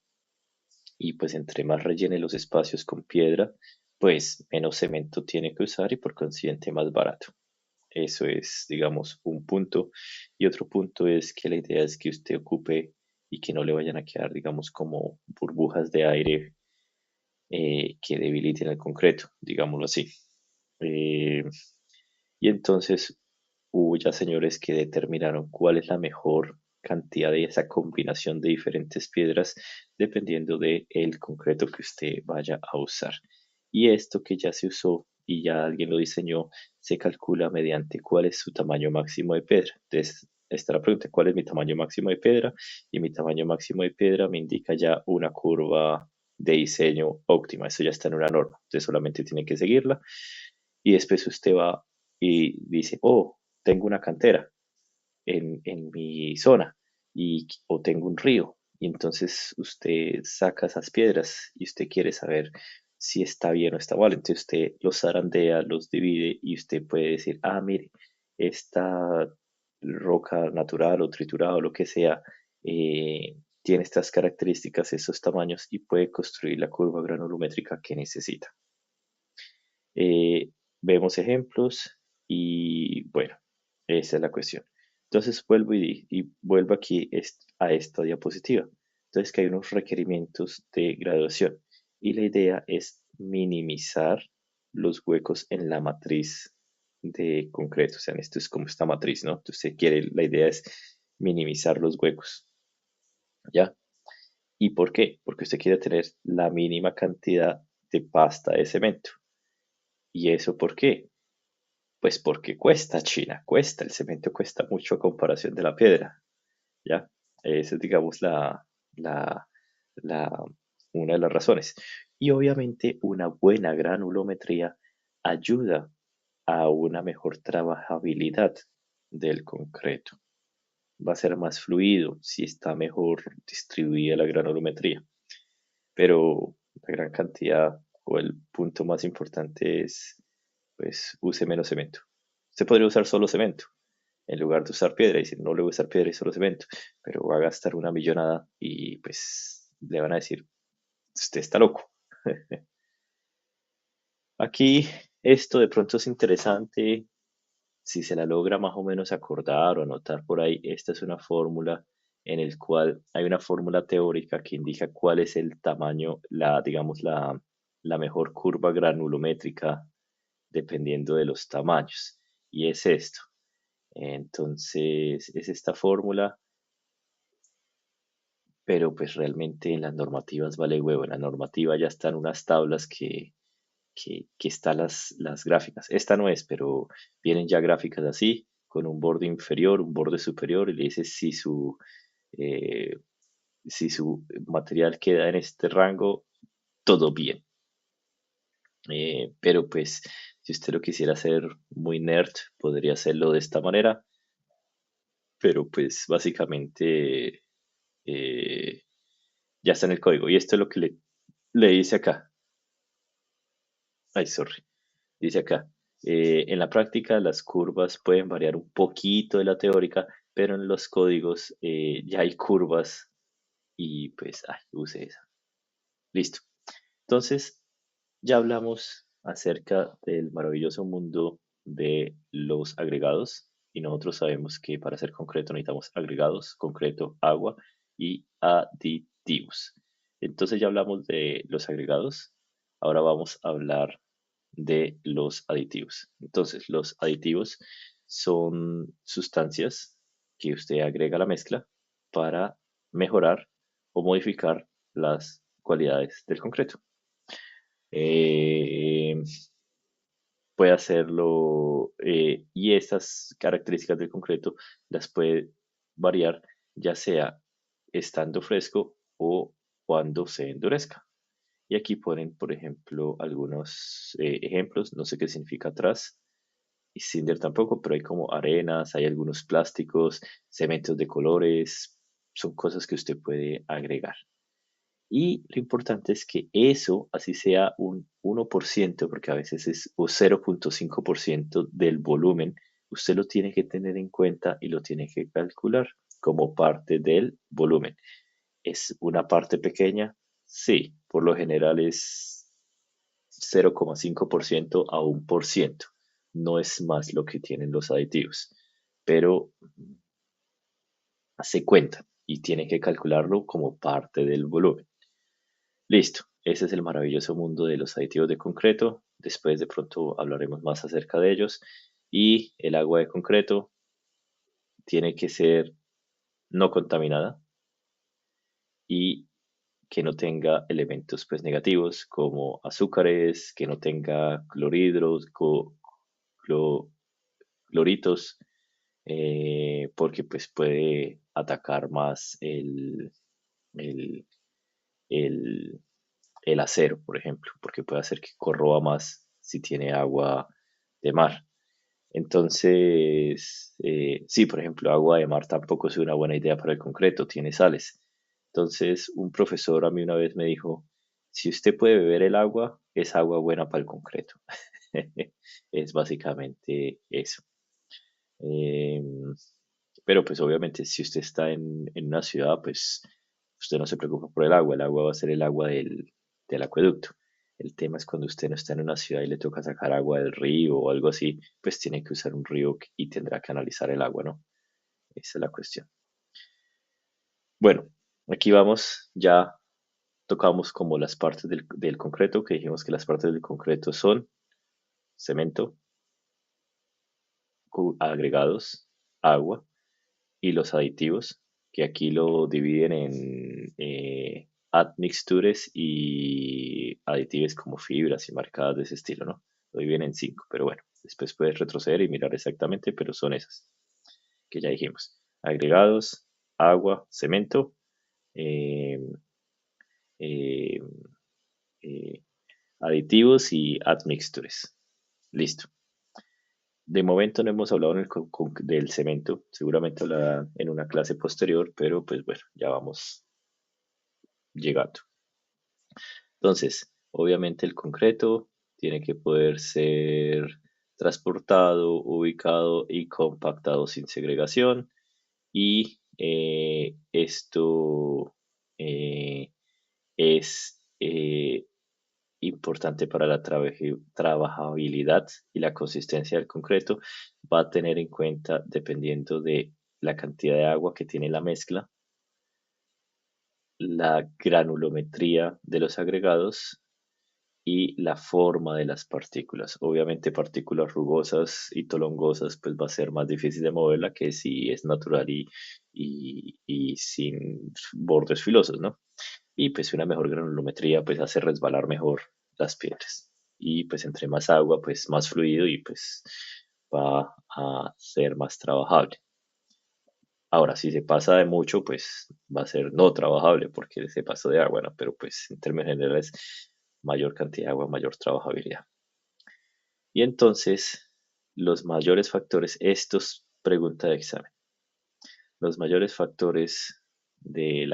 y pues entre más rellene los espacios con piedra, pues menos cemento tiene que usar y por consiguiente más barato. Eso es, digamos, un punto. Y otro punto es que la idea es que usted ocupe y que no le vayan a quedar, digamos, como burbujas de aire que debiliten el concreto, digámoslo así. Eh, y entonces hubo ya señores que determinaron cuál es la mejor cantidad de esa combinación de diferentes piedras dependiendo del concreto que usted vaya a usar. Y esto que ya se usó y ya alguien lo diseñó, se calcula mediante cuál es su tamaño máximo de piedra. Entonces, esta es la pregunta: ¿cuál es mi tamaño máximo de piedra? Y mi tamaño máximo de piedra me indica ya una curva de diseño óptima. Eso ya está en una norma. Usted solamente tiene que seguirla, y después usted va y dice, oh, tengo una cantera en mi zona, o tengo un río. Y entonces usted saca esas piedras y usted quiere saber si está bien o está mal. Entonces usted los zarandea, los divide, y usted puede decir, ah, mire, esta roca natural o triturada o lo que sea, tiene estas características, esos tamaños, y puede construir la curva granulométrica que necesita. Eh, Vemos ejemplos y bueno, esa es la cuestión. Entonces vuelvo y vuelvo aquí a esta diapositiva. Entonces que hay unos requerimientos de graduación, y la idea es minimizar los huecos en la matriz de concreto. O sea, esto es como esta matriz, ¿no? Entonces la idea es minimizar los huecos, ¿ya? ¿Y por qué? Porque usted quiere tener la mínima cantidad de pasta de cemento. ¿Y eso por qué? Pues porque cuesta, China, cuesta, el cemento cuesta mucho a comparación de la piedra, ¿ya? Esa es, digamos, la, la, una de las razones. Y obviamente una buena granulometría ayuda a una mejor trabajabilidad del concreto. Va a ser más fluido si está mejor distribuida la granulometría. Pero la gran cantidad o el punto más importante es, pues, use menos cemento. Usted podría usar solo cemento en lugar de usar piedra y decir, no le voy a usar piedra y solo cemento, pero va a gastar una millonada y pues le van a decir, usted está loco. Aquí esto de pronto es interesante si se la logra más o menos acordar o anotar por ahí. Esta es una fórmula en el cual hay una fórmula teórica que indica cuál es el tamaño, digamos, la mejor curva granulométrica dependiendo de los tamaños. Y es esto. Entonces, es esta fórmula, pero pues realmente en las normativas vale huevo. En la normativa ya están unas tablas que están las gráficas. Esta no es, pero vienen ya gráficas así, con un borde inferior, un borde superior, y le dice eh, si su material queda en este rango, todo bien. Pero pues, si usted lo quisiera hacer muy nerd, podría hacerlo de esta manera, pero pues básicamente eh, ya está en el código. Y esto es lo que le dice acá. Ay, sorry. Dice acá, en la práctica las curvas pueden variar un poquito de la teórica, pero en los códigos ya hay curvas y pues, ay, use esa. Listo. Entonces, ya hablamos acerca del maravilloso mundo de los agregados y nosotros sabemos que para ser concreto necesitamos agregados, concreto, agua y aditivos. Entonces ya hablamos de los agregados, ahora vamos a hablar de los aditivos. Entonces, los aditivos son sustancias que usted agrega a la mezcla para mejorar o modificar las cualidades del concreto. Eh, Puede hacerlo y estas características del concreto las puede variar ya sea estando fresco o cuando se endurezca. Y aquí ponen, por ejemplo, algunos ejemplos, no sé qué significa atrás, y Cinder tampoco, pero hay como arenas, hay algunos plásticos, cementos de colores, son cosas que usted puede agregar. Y lo importante es que eso, así sea un 1%, porque a veces es o 0,5% del volumen, usted lo tiene que tener en cuenta y lo tiene que calcular como parte del volumen. ¿Es una parte pequeña? Sí, por lo general es 0,5% a 1%. No es más lo que tienen los aditivos, pero se cuenta y tiene que calcularlo como parte del volumen. Listo, ese es el maravilloso mundo de los aditivos de concreto. Después de pronto hablaremos más acerca de ellos. Y el agua de concreto tiene que ser no contaminada y que no tenga elementos pues negativos como azúcares, que no tenga clorhidros, clo- cloritos, porque pues puede atacar más el, el, el acero, por ejemplo, porque puede hacer que corroa más si tiene agua de mar. Entonces, sí, por ejemplo, agua de mar tampoco es una buena idea para el concreto, tiene sales. Entonces, un profesor a mí una vez me dijo, si usted puede beber el agua, es agua buena para el concreto. Es básicamente eso. Em, pero pues obviamente si usted está en una ciudad, pues usted no se preocupa por el agua va a ser el agua del acueducto. El tema es cuando usted no está en una ciudad y le toca sacar agua del río o algo así, pues tiene que usar un río y tendrá que analizar el agua, ¿no? Esa es la cuestión. Bueno, aquí vamos, ya tocamos como las partes del concreto, que dijimos que las partes del concreto son cemento, agregados, agua y los aditivos, que aquí lo dividen en admixtures y aditivos como fibras y marcadas de ese estilo, ¿no? Lo dividen en cinco, pero bueno, después puedes retroceder y mirar exactamente, pero son esas que ya dijimos. Agregados, agua, cemento, eh, eh, eh, aditivos y admixtures. Listo. De momento no hemos hablado del cemento, seguramente hablará en una clase posterior, pero pues bueno, ya vamos llegando. Entonces, obviamente el concreto tiene que poder ser transportado, ubicado y compactado sin segregación. Y esto eh, es importante para la trabajabilidad y la consistencia del concreto. Va a tener en cuenta, dependiendo de la cantidad de agua que tiene la mezcla, la granulometría de los agregados y la forma de las partículas. Obviamente partículas rugosas y tolongosas pues va a ser más difícil de moverla que si es natural y sin bordes filosos, ¿no? Y pues una mejor granulometría pues hace resbalar mejor las piedras. Y pues entre más agua pues más fluido y pues va a ser más trabajable. Ahora, si se pasa de mucho, pues va a ser no trabajable porque se pasó de agua, ¿no? Pero pues en términos generales, mayor cantidad de agua, mayor trabajabilidad. Y entonces, los mayores factores, estos pregunta de examen, los mayores factores de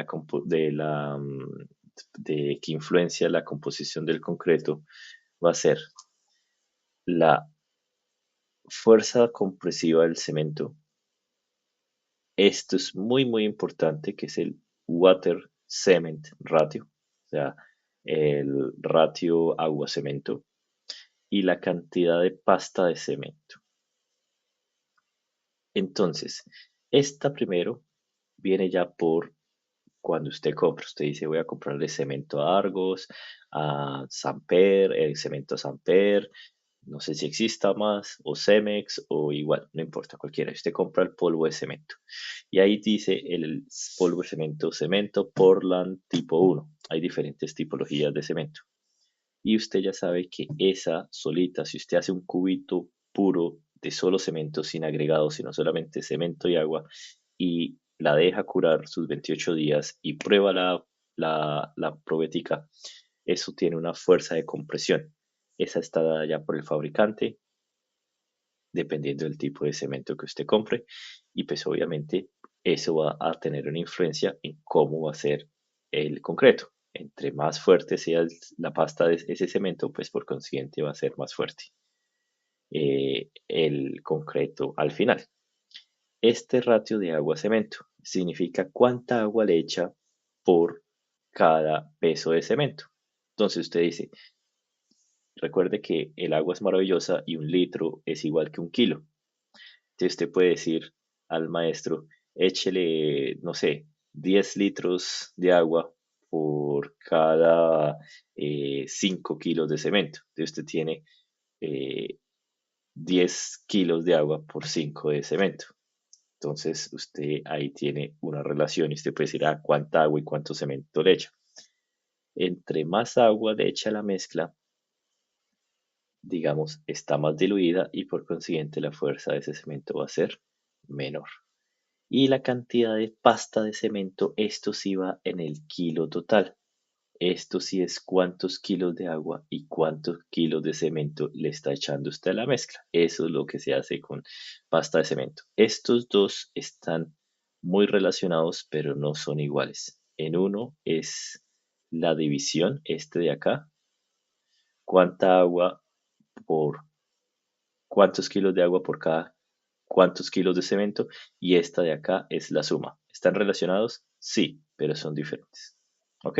que influencia la composición del concreto va a ser la fuerza compresiva del cemento. Esto es muy, muy importante, que es el water cement ratio, o sea, el ratio agua-cemento y la cantidad de pasta de cemento. Entonces, esta primero viene ya por cuando usted compra. Usted dice, voy a comprarle cemento a Argos, a Samper, el cemento a Samper, no sé si exista más, o Cemex, o igual, no importa, cualquiera. Usted compra el polvo de cemento. Y ahí dice el polvo de cemento, cemento Portland tipo 1. Hay diferentes tipologías de cemento. Y usted ya sabe que esa solita, si usted hace un cubito puro de solo cemento sin agregados, sino solamente cemento y agua, y la deja curar sus 28 días y prueba la probética, eso tiene una fuerza de compresión. Esa está dada ya por el fabricante, dependiendo del tipo de cemento que usted compre, y pues obviamente eso va a tener una influencia en cómo va a ser el concreto. Entre más fuerte sea la pasta de ese cemento, pues por consiguiente va a ser más fuerte el concreto al final. Este ratio de agua-cemento significa cuánta agua le echa por cada peso de cemento. Entonces usted dice, recuerde que el agua es maravillosa y un litro es igual que un kilo. Entonces usted puede decir al maestro, échele, no sé, 10 litros de agua por cada 5 kilos de cemento. Entonces usted tiene eh, 10 kilos de agua por 5 de cemento. Entonces usted ahí tiene una relación y usted puede decir, cuánta agua y cuánto cemento le echa. Entre más agua le echa la mezcla, digamos, está más diluida y por consiguiente la fuerza de ese cemento va a ser menor. Y la cantidad de pasta de cemento, esto sí va en el kilo total. Esto sí es cuántos kilos de agua y cuántos kilos de cemento le está echando usted a la mezcla. Eso es lo que se hace con pasta de cemento. Estos dos están muy relacionados, pero no son iguales. En uno es la división, este de acá, cuánta agua por cuántos kilos de agua por cada cuántos kilos de cemento, y esta de acá es la suma. ¿Están relacionados? Sí, pero son diferentes. ¿Ok?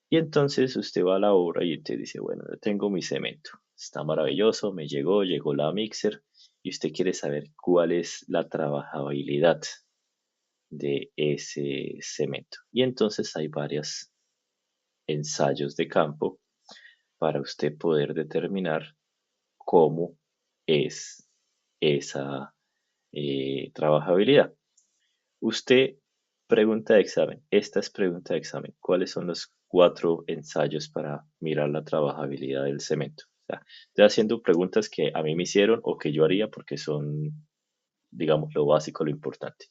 Y entonces usted va a la obra y usted dice, bueno, yo tengo mi cemento. Está maravilloso, llegó la mixer y usted quiere saber cuál es la trabajabilidad de ese cemento. Y entonces hay varios ensayos de campo para usted poder determinar cómo es esa trabajabilidad. Usted pregunta de examen. Esta es pregunta de examen. ¿Cuáles son los 4 ensayos para mirar la trabajabilidad del cemento? O sea, estoy haciendo preguntas que a mí me hicieron o que yo haría porque son, digamos, lo básico, lo importante.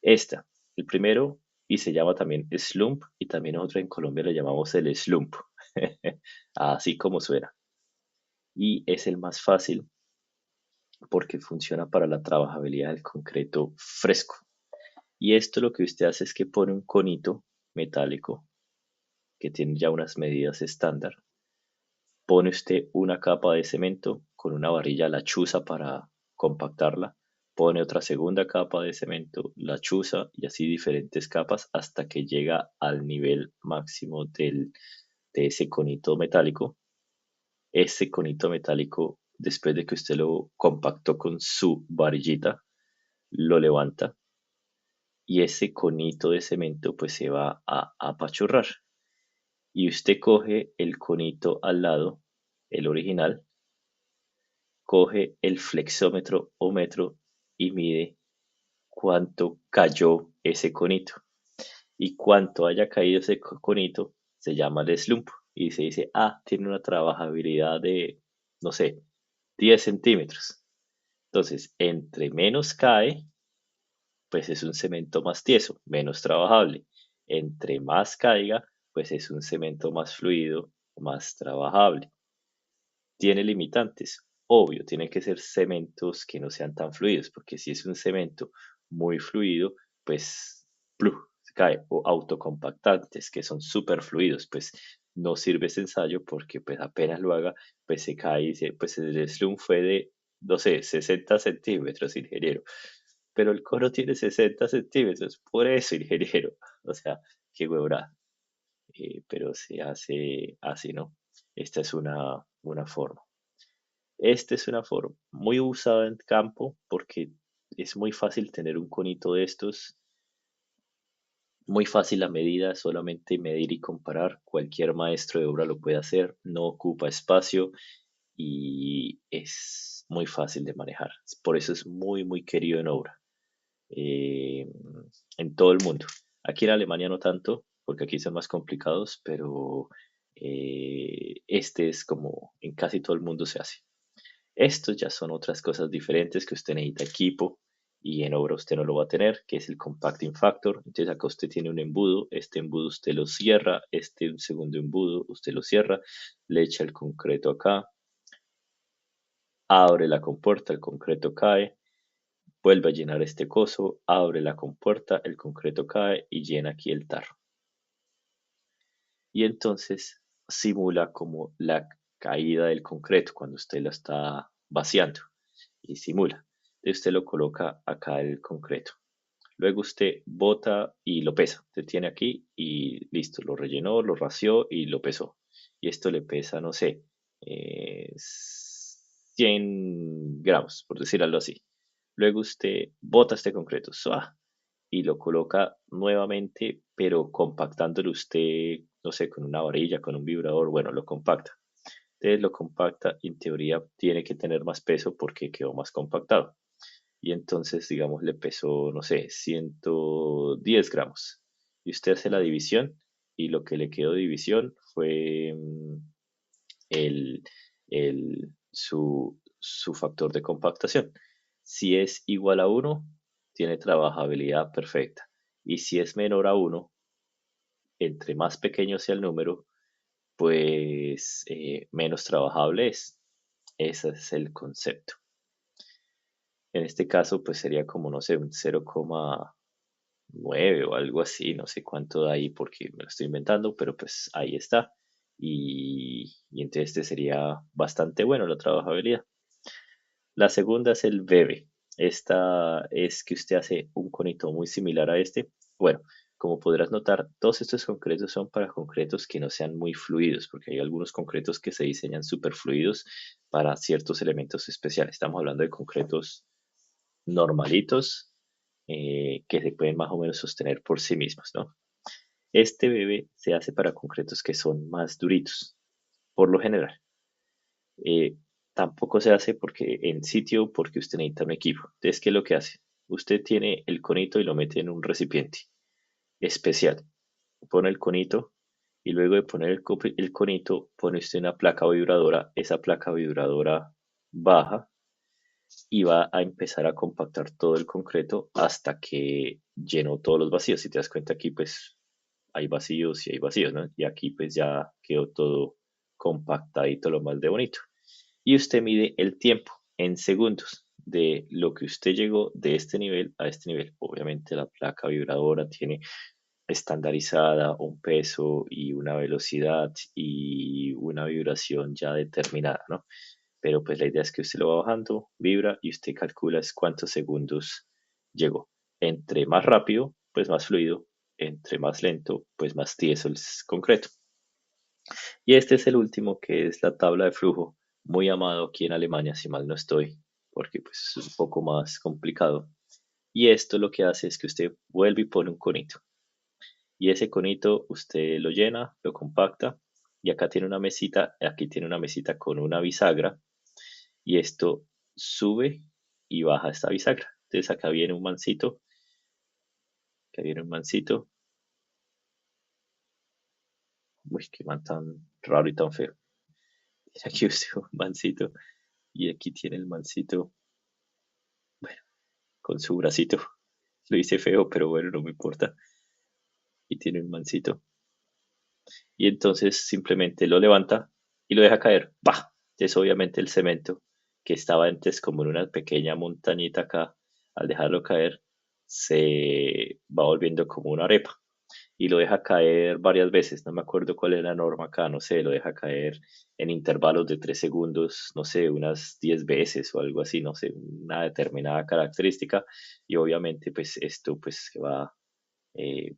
Esta, el primero, y se llama también slump, y también nosotros en Colombia le llamamos el slump, así como suena. Y es el más fácil porque funciona para la trabajabilidad del concreto fresco. Y esto lo que usted hace es que pone un conito metálico que tiene ya unas medidas estándar. Pone usted una capa de cemento con una varilla la chuza para compactarla. Pone otra segunda capa de cemento, la chuza y así diferentes capas hasta que llega al nivel máximo de ese conito metálico. Ese conito metálico, después de que usted lo compactó con su varillita, lo levanta y ese conito de cemento pues se va a apachurrar. Y usted coge el conito al lado, el original, coge el flexómetro o metro y mide cuánto cayó ese conito. Y cuánto haya caído ese conito se llama el slump. Y se dice, tiene una trabajabilidad de, no sé, 10 centímetros. Entonces, entre menos cae, pues es un cemento más tieso, menos trabajable. Entre más caiga, pues es un cemento más fluido, más trabajable. Tiene limitantes, obvio, tienen que ser cementos que no sean tan fluidos, porque si es un cemento muy fluido, pues se cae, o autocompactantes que son súper fluidos, pues no sirve ese ensayo porque pues apenas lo haga, pues se cae y pues el slump fue de, no sé, 60 centímetros, ingeniero, pero el cono tiene 60 centímetros, por eso, ingeniero, o sea, qué huevada, pero se hace así, ¿no? Esta es una forma. Esta es una forma muy usada en campo porque es muy fácil tener un conito de estos, muy fácil la medida, solamente medir y comparar. Cualquier maestro de obra lo puede hacer, no ocupa espacio y es muy fácil de manejar. Por eso es muy, muy querido en obra, eh, en todo el mundo. Aquí en Alemania no tanto, porque aquí son más complicados, pero este es como en casi todo el mundo se hace. Estos ya son otras cosas diferentes que usted necesita equipo y en obra usted no lo va a tener, que es el compacting factor. Entonces acá usted tiene un embudo, este embudo usted lo cierra, este un segundo embudo usted lo cierra, le echa el concreto acá, abre la compuerta, el concreto cae, vuelve a llenar este coso, abre la compuerta, el concreto cae y llena aquí el tarro. Y entonces simula como la caída del concreto cuando usted lo está vaciando y simula. Entonces usted lo coloca acá el concreto. Luego usted bota y lo pesa. Usted tiene aquí y listo, lo rellenó, lo ració y lo pesó. Y esto le pesa, no sé, 100 gramos, por decirlo así. Luego usted bota este concreto, ¡zua! Y lo coloca nuevamente, pero compactándolo usted, no sé, con una varilla, con un vibrador, bueno, lo compacta. Entonces lo compacta y en teoría tiene que tener más peso porque quedó más compactado. Y entonces, digamos, le pesó, no sé, 110 gramos. Y usted hace la división y lo que le quedó de división fue el, su factor de compactación. Si es igual a uno tiene trabajabilidad perfecta. Y si es menor a uno entre más pequeño sea el número, pues menos trabajable es. Ese es el concepto. En este caso, pues sería como, no sé, un 0,9 o algo así, no sé cuánto da ahí porque me lo estoy inventando, pero pues ahí está. Y entonces este sería bastante bueno la trabajabilidad. La segunda es el bebe. Esta es que usted hace un conito muy similar a este. Bueno, como podrás notar, todos estos concretos son para concretos que no sean muy fluidos, porque hay algunos concretos que se diseñan súper fluidos para ciertos elementos especiales. Estamos hablando de concretos normalitos que se pueden más o menos sostener por sí mismos, ¿no? Este bebé se hace para concretos que son más duritos, por lo general. Eh, Tampoco se hace porque en sitio, porque usted necesita un equipo. Entonces, ¿qué es lo que hace? Usted tiene el conito y lo mete en un recipiente especial. Pone el conito y luego de poner el conito, pone usted una placa vibradora. Esa placa vibradora baja y va a empezar a compactar todo el concreto hasta que llenó todos los vacíos. Si te das cuenta aquí, pues hay vacíos y hay vacíos, ¿no? Y aquí pues ya quedó todo compactadito lo más de bonito. Y usted mide el tiempo en segundos. de lo que usted llegó de este nivel a este nivel. Obviamente la placa vibradora tiene estandarizada un peso y una velocidad y una vibración ya determinada, ¿no? Pero pues la idea es que usted lo va bajando, vibra y usted calcula es cuántos segundos llegó. Entre más rápido, pues más fluido, entre más lento, pues más tieso el concreto. Y este es el último, que es la tabla de flujo, muy amado aquí en Alemania, si mal no estoy, porque pues es un poco más complicado. Y esto lo que hace es que usted vuelve y pone un conito. Y ese conito usted lo llena, lo compacta, y acá tiene una mesita, aquí tiene una mesita con una bisagra, y esto sube y baja esta bisagra. Entonces acá viene un mancito, acá viene un mancito, uy, qué man tan raro y tan feo. Aquí usted un mancito, y aquí tiene el mancito con su bracito. Lo hice feo, pero bueno, no me importa. Y tiene un mancito. Y entonces simplemente lo levanta y lo deja caer. ¡Bah! Es obviamente el cemento, que estaba antes como en una pequeña montañita acá. Al dejarlo caer, se va volviendo como una arepa. Y lo deja caer varias veces. No me acuerdo cuál es la norma acá, no sé, lo deja caer en intervalos de 3 segundos, no sé, unas 10 veces o algo así, no sé, una determinada característica. Y obviamente pues esto pues se va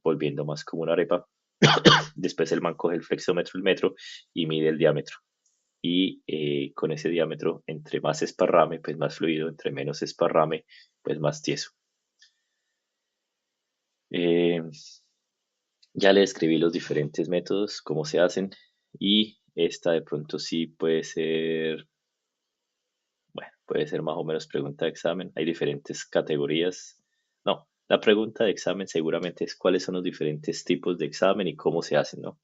volviendo más como una arepa. Después el man coge el flexómetro, el metro, y mide el diámetro. Y con ese diámetro, entre más esparrame, pues más fluido, entre menos esparrame, pues más tieso. Eh, ya le escribí los diferentes métodos, cómo se hacen, y esta de pronto sí puede ser, bueno, puede ser más o menos pregunta de examen. Hay diferentes categorías. No, la pregunta de examen seguramente es cuáles son los diferentes tipos de examen y cómo se hacen, ¿no?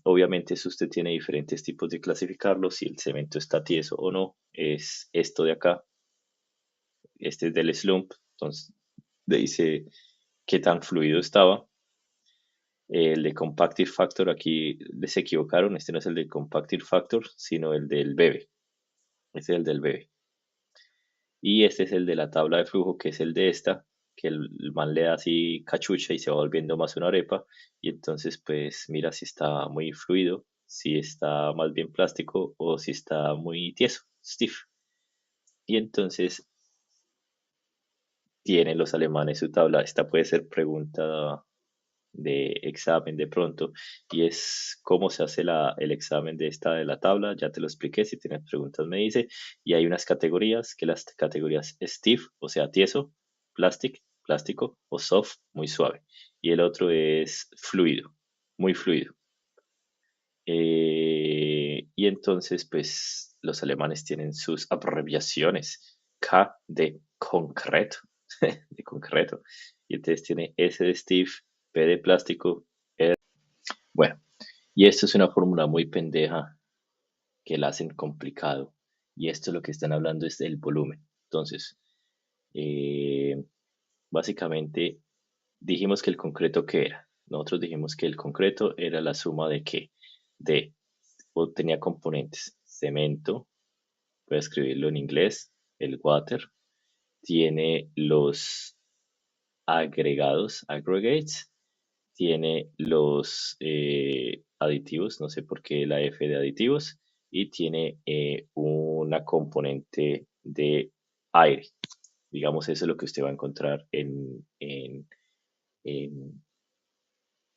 Obviamente, si usted tiene diferentes tipos de clasificarlo, si el cemento está tieso o no, es esto de acá. Este es del slump, entonces le dice qué tan fluido estaba. El de compactive factor, aquí les equivocaron, este no es el de compactive factor, sino el del bebe. Este es el del bebe. Y este es el de la tabla de flujo, que es el de esta, que el man le da así cachucha y se va volviendo más una arepa. Y entonces, pues mira si está muy fluido, si está más bien plástico o si está muy tieso, stiff. Y entonces tienen los alemanes su tabla. Esta puede ser pregunta de examen de pronto, y es cómo se hace el examen de esta de la tabla. Ya te lo expliqué, si tienes preguntas me dice. Y hay unas categorías, que las categorías stiff, o sea, tieso, plástico, o soft, muy suave. Y el otro es fluido, muy fluido. Y entonces, pues los alemanes tienen sus abreviaciones. K de concreto, de concreto. Y entonces tiene S de stiff, P de plástico. Bueno, y esto es una fórmula muy pendeja que la hacen complicado. Y esto lo que están hablando es del volumen. Entonces, eh, básicamente dijimos que el concreto, ¿qué era? Nosotros dijimos que el concreto era la suma de qué? De, o tenía componentes, cemento, voy a escribirlo en inglés, el water, tiene los agregados, aggregates, tiene los aditivos, no sé por qué la F de aditivos, y tiene una componente de aire. Digamos, eso es lo que usted va a encontrar en, en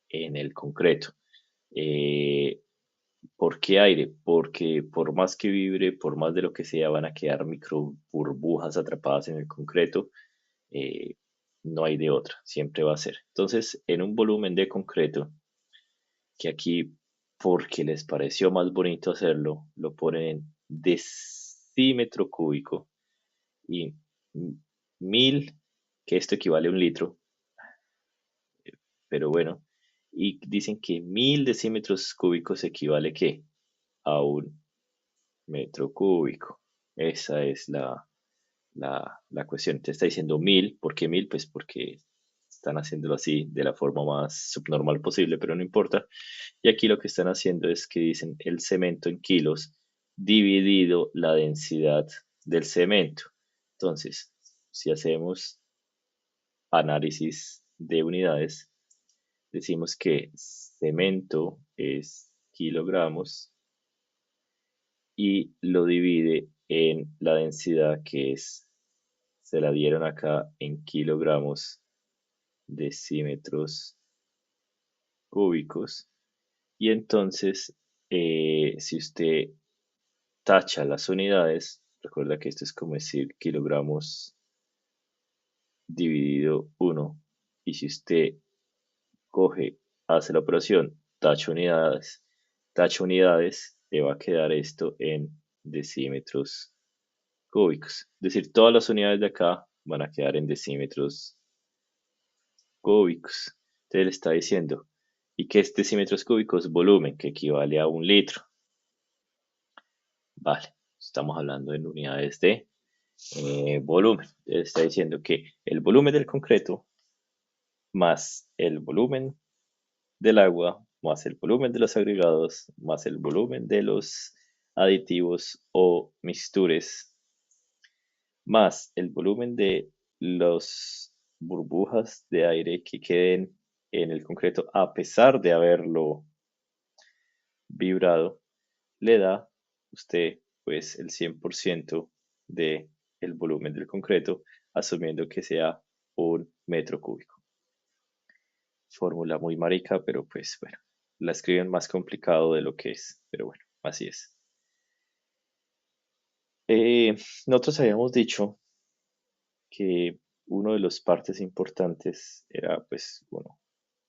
el concreto. Eh, ¿Por qué aire? Porque por más que vibre, por más de lo que sea, van a quedar micro burbujas atrapadas en el concreto. eh, no hay de otra, siempre va a ser. Entonces, en un volumen de concreto, que aquí, porque les pareció más bonito hacerlo, lo ponen en decímetro cúbico, y 1000, que esto equivale a un litro, pero bueno, y dicen que 1000 decímetros cúbicos equivale ¿qué? A un metro cúbico. Esa es la cuestión. Te está diciendo 1000. ¿Por qué 1000? Pues porque están haciéndolo así de la forma más subnormal posible, pero no importa. Y aquí lo que están haciendo es que dicen el cemento en kilos dividido la densidad del cemento. Entonces, si hacemos análisis de unidades, decimos que cemento es kilogramos y lo divide en la densidad que es, se la dieron acá en kilogramos decímetros cúbicos. Y entonces, si usted tacha las unidades, recuerda que esto es como decir kilogramos dividido 1. Y si usted coge, hace la operación, tacha unidades, te va a quedar esto en decímetros cúbicos. Es decir, todas las unidades de acá van a quedar en decímetros cúbicos. Entonces le está diciendo, ¿y qué es decímetros cúbicos? Volumen, que equivale a 1 litro. Vale, estamos hablando en unidades de volumen. Entonces está diciendo que el volumen del concreto más el volumen del agua, más el volumen de los agregados, más el volumen de los aditivos o mixtures, más el volumen de las burbujas de aire que queden en el concreto a pesar de haberlo vibrado, le da usted pues el 100% de el volumen del concreto, asumiendo que sea 1 metro cúbico. Fórmula muy marica, pero pues bueno, la escriben más complicado de lo que es, pero bueno, así es. Nosotros habíamos dicho que uno de los partes importantes era, pues, bueno,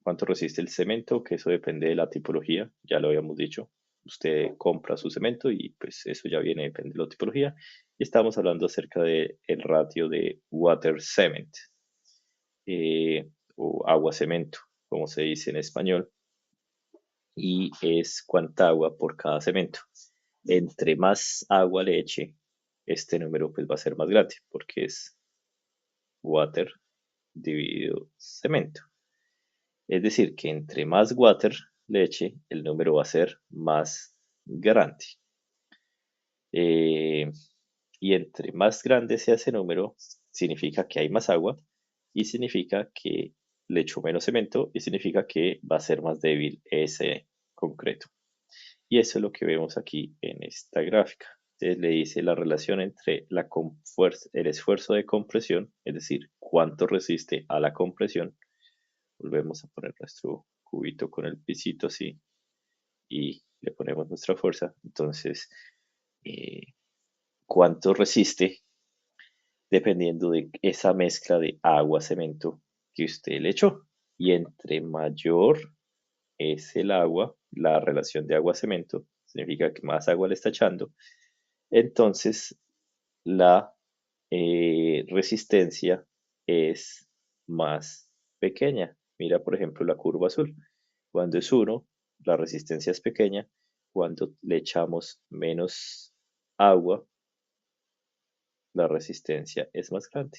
cuánto resiste el cemento, que eso depende de la tipología, ya lo habíamos dicho. Usted compra su cemento y pues eso ya viene, depende de la tipología. Y estamos hablando acerca del ratio de water cement, o agua cemento, como se dice en español, y es cuánta agua por cada cemento. Entre más agua le eche, este número pues va a ser más grande, porque es water dividido cemento. Es decir, que entre más water le eche, el número va a ser más grande. Eh, y entre más grande sea ese número, significa que hay más agua y significa que le echo menos cemento y significa que va a ser más débil ese concreto. Y eso es lo que vemos aquí en esta gráfica. Entonces le dice la relación entre el esfuerzo de compresión, es decir, cuánto resiste a la compresión. Volvemos a poner nuestro cubito con el pisito así y le ponemos nuestra fuerza. Entonces, eh, cuánto resiste dependiendo de esa mezcla de agua-cemento que usted le echó. Y entre mayor es el agua, la relación de agua-cemento, significa que más agua le está echando, entonces la resistencia es más pequeña. Mira, por ejemplo, la curva azul. Cuando es 1, la resistencia es pequeña. Cuando le echamos menos agua, la resistencia es más grande.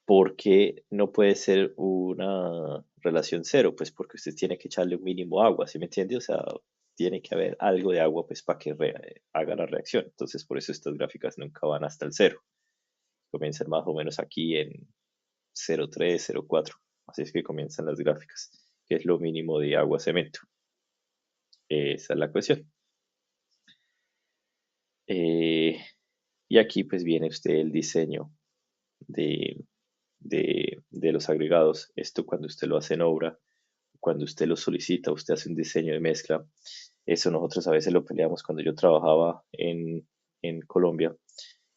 ¿Por qué no puede ser una relación cero? Pues porque usted tiene que echarle un mínimo agua, ¿sí me entiende? O sea, tiene que haber algo de agua pues para que haga la reacción. Entonces, por eso estas gráficas nunca van hasta el cero. Comienzan más o menos aquí en 0,3, 0,4. Así es que comienzan las gráficas, que es lo mínimo de agua cemento. Esa es la cuestión. Eh, y aquí pues viene usted el diseño de, de los agregados. Esto cuando usted lo hace en obra, cuando usted lo solicita, usted hace un diseño de mezcla. Eso nosotros a veces lo peleamos cuando yo trabajaba en Colombia,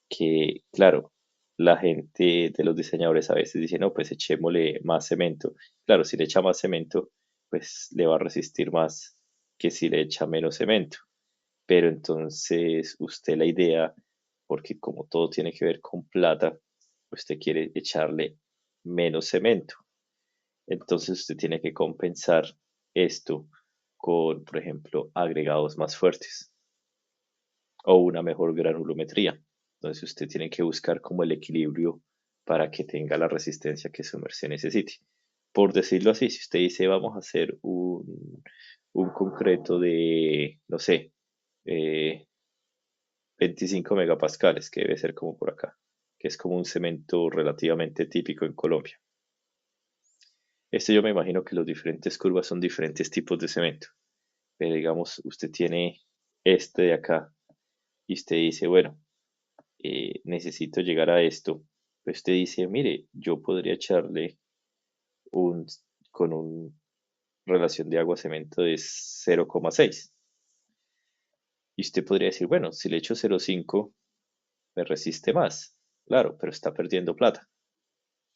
que claro, la gente de los diseñadores a veces dice, no, pues echémosle más cemento. Claro, si le echa más cemento, pues le va a resistir más que si le echa menos cemento. Pero entonces usted la idea, porque como todo tiene que ver con plata, usted quiere echarle menos cemento. Entonces usted tiene que compensar esto con, por ejemplo, agregados más fuertes o una mejor granulometría. Entonces usted tiene que buscar como el equilibrio para que tenga la resistencia que su merced necesite. Por decirlo así, si usted dice vamos a hacer un concreto de, no sé, 25 megapascales, que debe ser como por acá, que es como un cemento relativamente típico en Colombia. Este yo me imagino que las diferentes curvas son diferentes tipos de cemento, pero digamos, usted tiene este de acá y usted dice, bueno, necesito llegar a esto. Pues usted dice, mire, yo podría echarle un, con una relación de agua-cemento de 0,6. Y usted podría decir, bueno, si le echo 0,5, me resiste más. Claro, pero está perdiendo plata.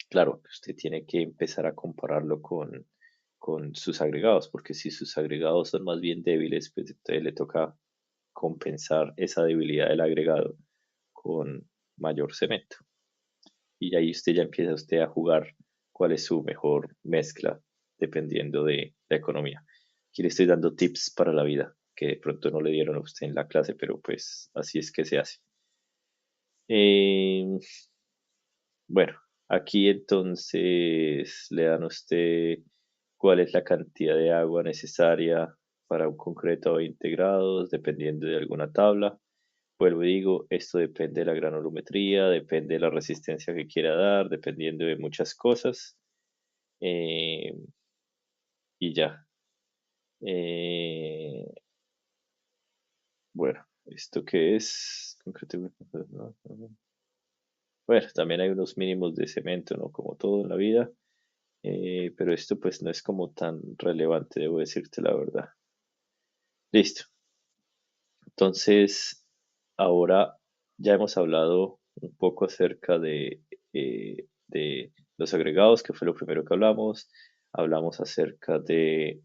Claro, usted tiene que empezar a compararlo con sus agregados, porque si sus agregados son más bien débiles, pues entonces le toca compensar esa debilidad del agregado con mayor cemento. Y ahí usted ya empieza usted a jugar cuál es su mejor mezcla, dependiendo de la economía. Aquí le estoy dando tips para la vida, que de pronto no le dieron a usted en la clase, pero pues así es que se hace. Eh, bueno, aquí entonces le dan a usted cuál es la cantidad de agua necesaria para un concreto a 20 grados, dependiendo de alguna tabla. Vuelvo y digo, esto depende de la granulometría, depende de la resistencia que quiera dar, dependiendo de muchas cosas. eh, y ya. Eh, bueno, ¿esto qué es? Concreto. Bueno, también hay unos mínimos de cemento, ¿no? Como todo en la vida. Pero esto pues no es como tan relevante, debo decirte la verdad. Listo. Entonces, ahora ya hemos hablado un poco acerca de los agregados, que fue lo primero que hablamos. Hablamos acerca de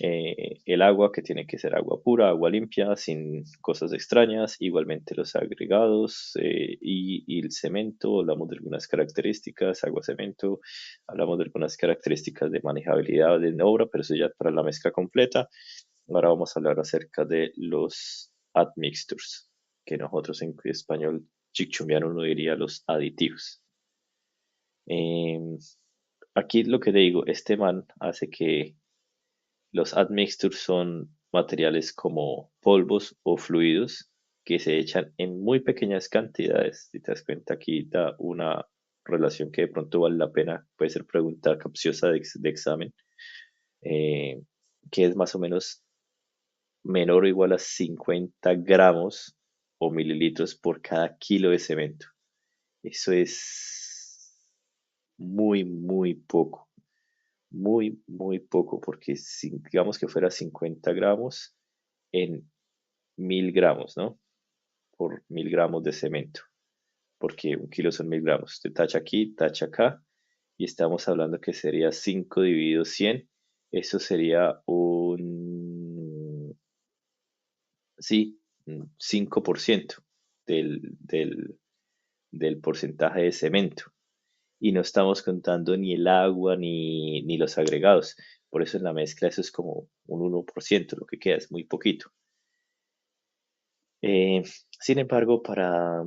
el agua, que tiene que ser agua pura, agua limpia, sin cosas extrañas. Igualmente los agregados y el cemento. Hablamos de algunas características, agua-cemento. Hablamos de algunas características de manejabilidad de obra, pero eso ya para la mezcla completa. Ahora vamos a hablar acerca de los admixtures, que nosotros en español chichumbiano uno diría los aditivos. Em, Aquí lo que te digo, este man hace que los admixtures son materiales como polvos o fluidos que se echan en muy pequeñas cantidades. Si te das cuenta, aquí da una relación que de pronto vale la pena, puede ser pregunta capciosa de examen, eh, que es más o menos menor o igual a 50 gramos o mililitros por cada kilo de cemento. Eso es muy, muy poco. Muy, muy poco, porque si digamos que fuera 50 gramos en 1000 gramos, ¿no? Por 1000 gramos de cemento, porque un kilo son 1000 gramos. Usted tacha aquí, tacha acá, y estamos hablando que sería 5 dividido 100. Eso sería sí, un 5% del porcentaje de cemento. Y no estamos contando ni el agua ni los agregados. Por eso en la mezcla eso es como un 1%, lo que queda es muy poquito. Eh, Sin embargo, para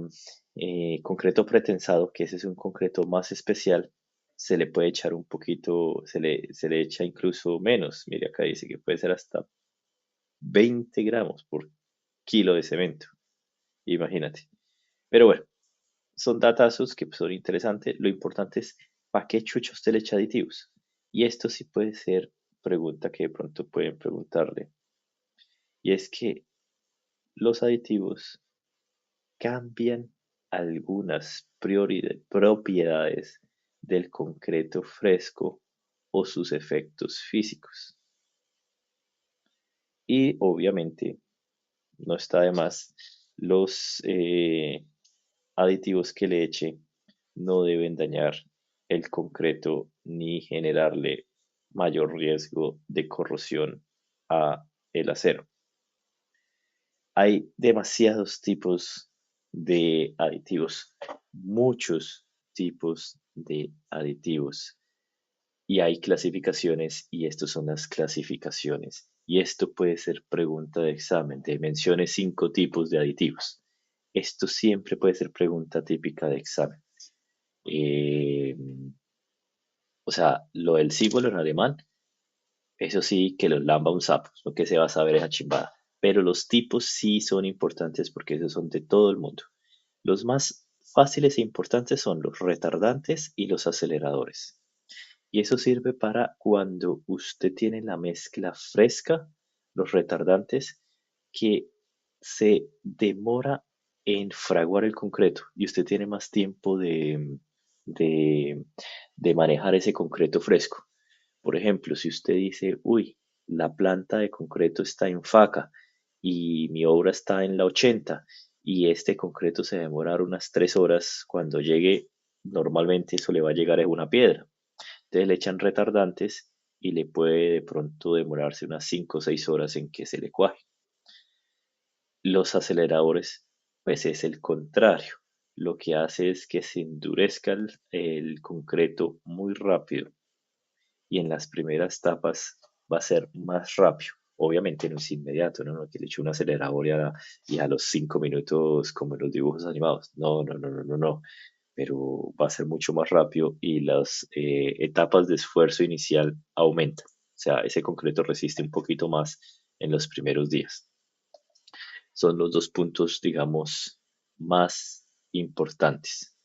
concreto pretensado, que ese es un concreto más especial, se le puede echar un poquito, se le echa incluso menos. Mire, acá dice que puede ser hasta 20 gramos por kilo de cemento. Imagínate. Pero bueno, son datazos que son interesantes. Lo importante es, ¿para qué chucha usted le echa aditivos? Y esto sí puede ser pregunta que de pronto pueden preguntarle. Y es que los aditivos cambian algunas propiedades del concreto fresco o sus efectos físicos. Y obviamente, no está de más, los aditivos que le eche no deben dañar el concreto ni generarle mayor riesgo de corrosión a el acero. Hay demasiados tipos de aditivos, muchos tipos de aditivos. Y hay clasificaciones y estas son las clasificaciones. Y esto puede ser pregunta de examen, de mencione 5 tipos de aditivos. Esto siempre puede ser pregunta típica de examen. Eh, o sea, lo del símbolo en alemán, eso sí que lo lamba un sapo, lo que se va a saber esa chimbada. pero los tipos sí son importantes porque esos son de todo el mundo. Los más fáciles e importantes son los retardantes y los aceleradores. Y eso sirve para cuando usted tiene la mezcla fresca, los retardantes, que se demora en fraguar el concreto y usted tiene más tiempo de, de manejar ese concreto fresco. Por ejemplo, si usted dice, uy, la planta de concreto está en faca y mi obra está en la 80 y este concreto se demora unas 3 horas, cuando llegue, normalmente eso le va a llegar a una piedra. Entonces le echan retardantes y le puede de pronto demorarse unas 5 o 6 horas en que se le cuaje. Los aceleradores, pues es el contrario. Lo que hace es que se endurezca el concreto muy rápido y en las primeras etapas va a ser más rápido. Obviamente no es inmediato, ¿no? No que le eche un acelerador y a los 5 minutos como en los dibujos animados. No, no, no, no, no, no. Pero va a ser mucho más rápido y las etapas de esfuerzo inicial aumentan. O sea, ese concreto resiste un poquito más en los primeros días. Son los dos puntos, digamos, más importantes.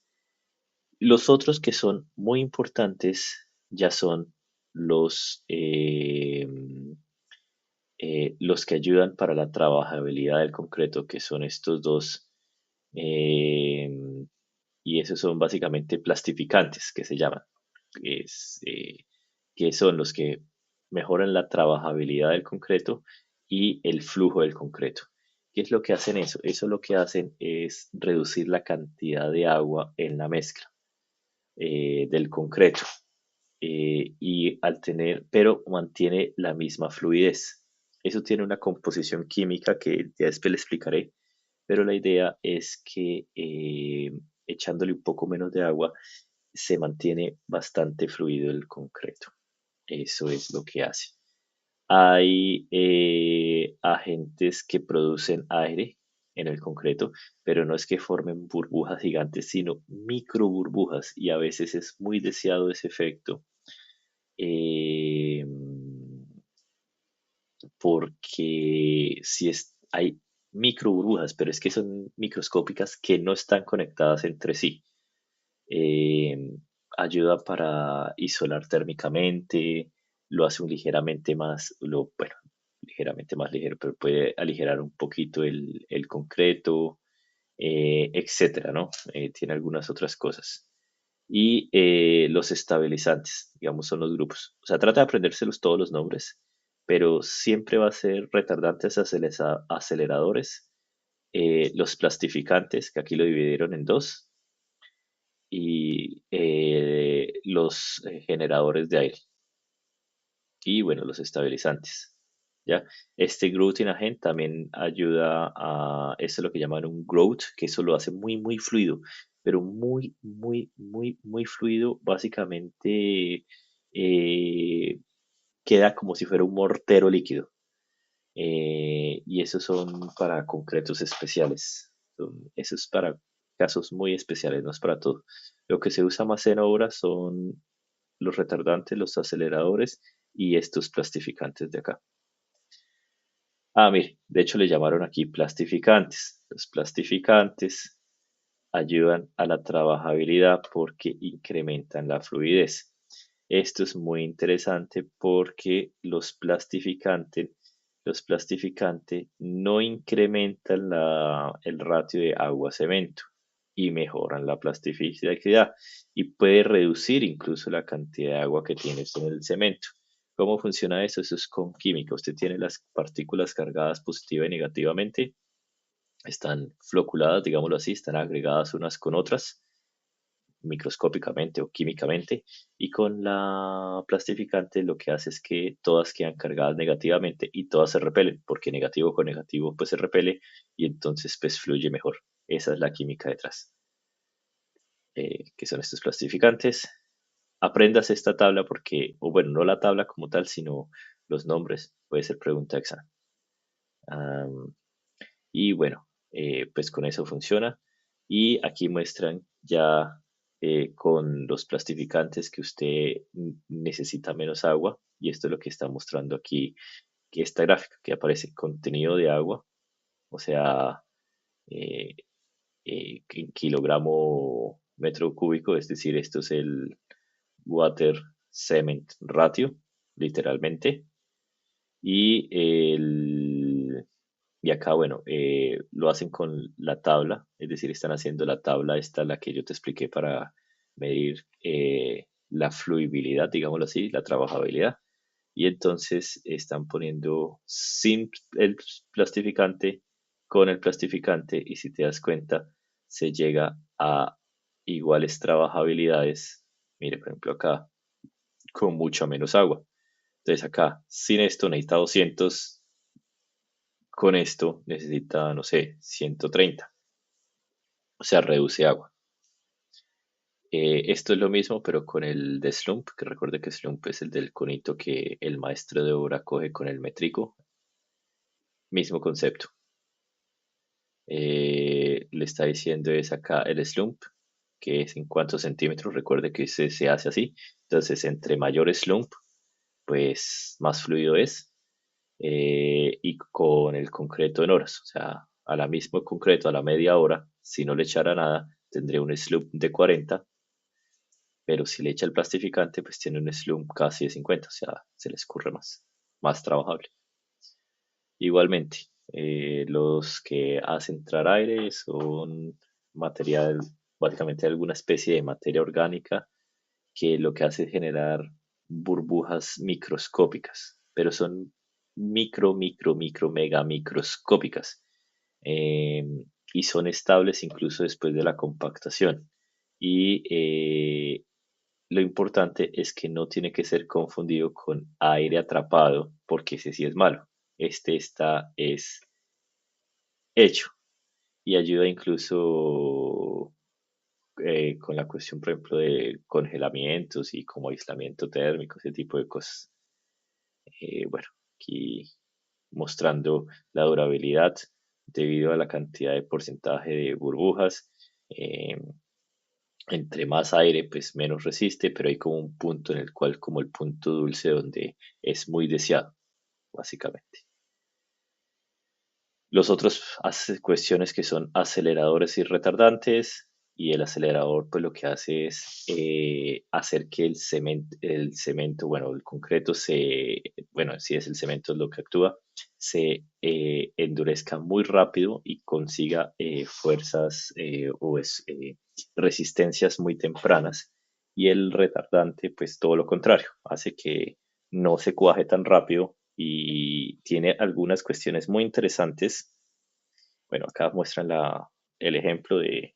Los otros que son muy importantes ya son los, eh, los que ayudan para la trabajabilidad del concreto, que son estos dos, eh, y esos son básicamente plastificantes, que se llaman, es, que son los que mejoran la trabajabilidad del concreto y el flujo del concreto. ¿Qué es lo que hacen eso? Eso lo que hacen es reducir la cantidad de agua en la mezcla del concreto y al tener, pero mantiene la misma fluidez. Eso tiene una composición química que ya después le explicaré, pero la idea es que echándole un poco menos de agua se mantiene bastante fluido el concreto. Eso es lo que hace. Hay agentes que producen aire en el concreto, pero no es que formen burbujas gigantes, sino micro burbujas y a veces es muy deseado ese efecto eh, porque si es, hay micro burbujas, pero es que son microscópicas que no están conectadas entre sí. eh, Ayuda para isolar térmicamente, lo hace un ligeramente más, bueno, ligeramente más ligero, pero puede aligerar un poquito el concreto, etcétera, ¿no? Tiene algunas otras cosas. Y los estabilizantes, digamos, son los grupos. O sea, trata de aprendérselos todos los nombres, pero siempre va a ser retardantes, aceleradores, los plastificantes, que aquí lo dividieron en dos, y los generadores de aire y bueno, los estabilizantes. ¿Ya? Este growth agent también ayuda a, eso es lo que llaman un growth, que eso lo hace muy, muy fluido, pero muy, muy, muy, muy fluido. Básicamente queda como si fuera un mortero líquido. Y esos son para concretos especiales. Eso es para casos muy especiales, no es para todo. Lo que se usa más en obras son los retardantes, los aceleradores y estos plastificantes de acá. Ah, mire, de hecho le llamaron aquí plastificantes. Los plastificantes ayudan a la trabajabilidad porque incrementan la fluidez. Esto es muy interesante porque los plastificantes no incrementan el ratio de agua-cemento y mejoran la plasticidad y puede reducir incluso la cantidad de agua que tienes en el cemento. ¿Cómo funciona eso? Eso es con química. Usted tiene las partículas cargadas positiva y negativamente, están floculadas, digámoslo así, están agregadas unas con otras, microscópicamente o químicamente, y con la plastificante lo que hace es que todas quedan cargadas negativamente y todas se repelen, porque negativo con negativo pues se repele y entonces pues fluye mejor. Esa es la química detrás, que son estos plastificantes. Aprendas esta tabla porque, o bueno, no la tabla como tal, sino los nombres, puede ser pregunta examen. Y bueno, pues con eso funciona. Y aquí muestran ya con los plastificantes que usted necesita menos agua. Y esto es lo que está mostrando aquí, que esta gráfica que aparece contenido de agua, o sea, eh, en kilogramo metro cúbico, es decir, esto es el water cement ratio, literalmente. Y, y acá, bueno, lo hacen con la tabla, es decir, están haciendo la tabla, esta la que yo te expliqué para medir la fluibilidad, digámoslo así, la trabajabilidad. Y entonces están poniendo sin el plastificante, con el plastificante, y si te das cuenta, se llega a iguales trabajabilidades. Mire, por ejemplo, acá, con mucha menos agua. Entonces acá, sin esto necesita 200, con esto necesita, no sé, 130. O sea, reduce agua. Esto es lo mismo, pero con el de Slump, que recuerde que Slump es el del conito que el maestro de obra coge con el métrico. Mismo concepto. Le está diciendo es acá el slump, que es en cuántos centímetros. Recuerde que se hace así. Entonces, entre mayor slump, pues más fluido es. Y con el concreto en horas, o sea, a la misma concreto, a la media hora, si no le echara nada, tendría un slump de 40, pero si le echa el plastificante, pues tiene un slump casi de 50, o sea, se le escurre más trabajable. Igualmente, los que hacen entrar aire son material, básicamente alguna especie de materia orgánica que lo que hace es generar burbujas microscópicas, pero son mega microscópicas, eh, y son estables incluso después de la compactación. Y lo importante es que no tiene que ser confundido con aire atrapado, porque ese sí es malo. Este es hecho y ayuda incluso con la cuestión, por ejemplo, de congelamientos y como aislamiento térmico, ese tipo de cosas. Bueno, aquí mostrando la durabilidad debido a la cantidad de porcentaje de burbujas. eh, Entre más aire, pues menos resiste, pero hay como un punto en el cual, como el punto dulce, donde es muy deseado, básicamente. Los otros cuestiones que son aceleradores y retardantes, y el acelerador pues lo que hace es hacer que el cemento, bueno, el concreto bueno, si es el cemento es lo que actúa, se endurezca muy rápido y consiga fuerzas resistencias muy tempranas. Y el retardante pues todo lo contrario, hace que no se cuaje tan rápido y tiene algunas cuestiones muy interesantes. Bueno, acá muestran el ejemplo de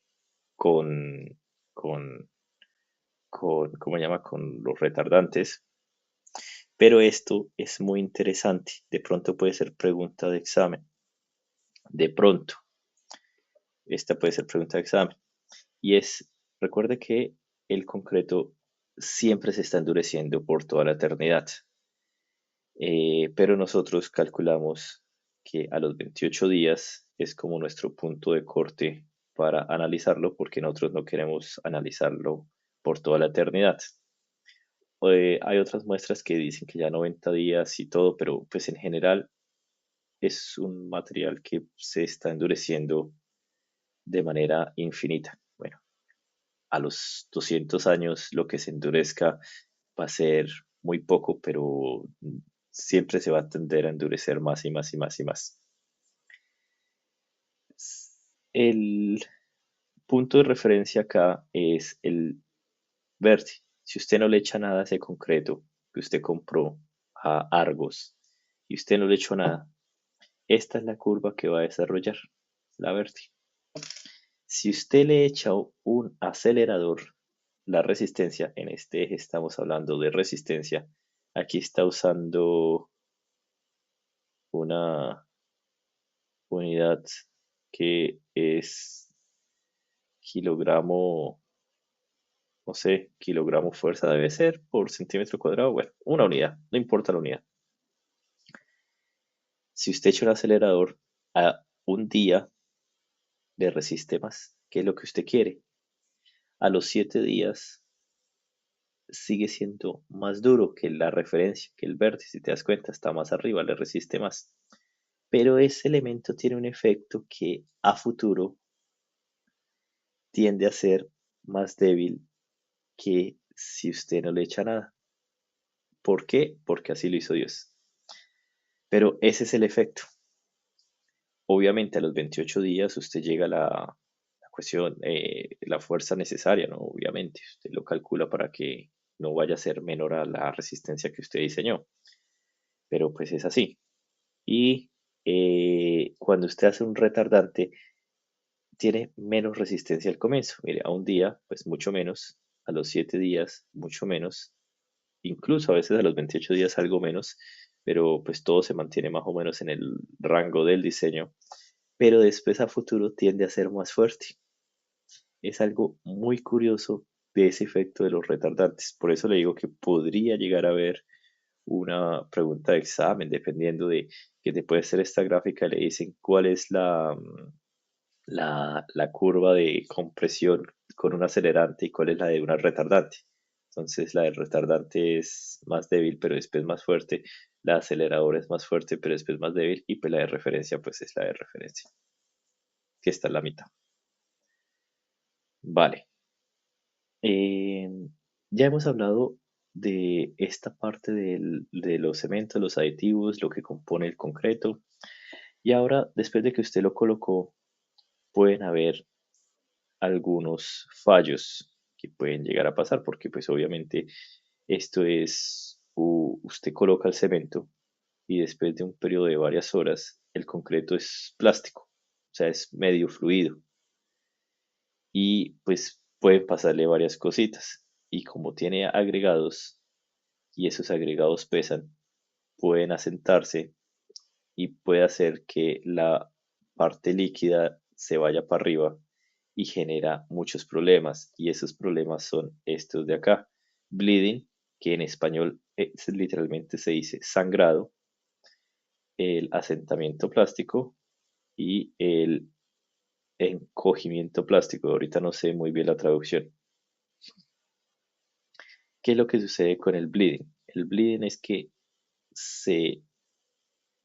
con, con, ¿cómo se llama? Con los retardantes. Pero esto es muy interesante. De pronto puede ser pregunta de examen. De pronto, esta puede ser pregunta de examen. Y recuerde que el concreto siempre se está endureciendo por toda la eternidad. Pero nosotros calculamos que a los 28 días es como nuestro punto de corte para analizarlo, porque nosotros no queremos analizarlo por toda la eternidad. Hay otras muestras que dicen que ya 90 días y todo, pero pues en general es un material que se está endureciendo de manera infinita. Bueno, a los 200 años lo que se endurezca va a ser muy poco, pero siempre se va a tender a endurecer más y más y más y más. El punto de referencia acá es el vértice. Si usted no le echa nada a ese concreto que usted compró a Argos y usted no le echó nada, esta es la curva que va a desarrollar, la vértice. Si usted le echa un acelerador, la resistencia, en este eje estamos hablando de resistencia, aquí está usando una unidad que es kilogramo, no sé, kilogramo fuerza debe ser por centímetro cuadrado, bueno, una unidad, no importa la unidad. Si usted echa un acelerador a un día, le resiste más, que es lo que usted quiere. A los 7 días sigue siendo más duro que la referencia, que el vértice, si te das cuenta, está más arriba, le resiste más. Pero ese elemento tiene un efecto que a futuro tiende a ser más débil que si usted no le echa nada. ¿Por qué? Porque así lo hizo Dios. Pero ese es el efecto. Obviamente a los 28 días usted llega a la cuestión, la fuerza necesaria, ¿no? Obviamente, usted lo calcula para que no vaya a ser menor a la resistencia que usted diseñó. Pero pues es así. Y cuando usted hace un retardante, tiene menos resistencia al comienzo. Mire, a un día, pues mucho menos, a los 7 días, mucho menos, incluso a veces a los 28 días algo menos, pero pues todo se mantiene más o menos en el rango del diseño, pero después a futuro tiende a ser más fuerte. Es algo muy curioso de ese efecto de los retardantes. Por eso le digo que podría llegar a haber una pregunta de examen, dependiendo de que te puede ser esta gráfica, le dicen cuál es la curva de compresión con un acelerante y cuál es la de una retardante. Entonces la del retardante es más débil, pero después más fuerte. La aceleradora es más fuerte, pero después más débil. Y pues la de referencia, pues es la de referencia, que está en la mitad. Vale. Eh, ya hemos hablado de esta parte de los cementos, los aditivos, lo que compone el concreto. Y ahora, después de que usted lo colocó, pueden haber algunos fallos que pueden llegar a pasar, porque pues obviamente esto es, usted coloca el cemento y después de un periodo de varias horas, el concreto es plástico, o sea, es medio fluido y pues pueden pasarle varias cositas. Y como tiene agregados y esos agregados pesan, pueden asentarse y puede hacer que la parte líquida se vaya para arriba y genera muchos problemas. Y esos problemas son estos de acá. Bleeding, que en español literalmente se dice sangrado, el asentamiento plástico y el encogimiento plástico. Ahorita no sé muy bien la traducción. ¿Qué es lo que sucede con el bleeding? El bleeding es que se,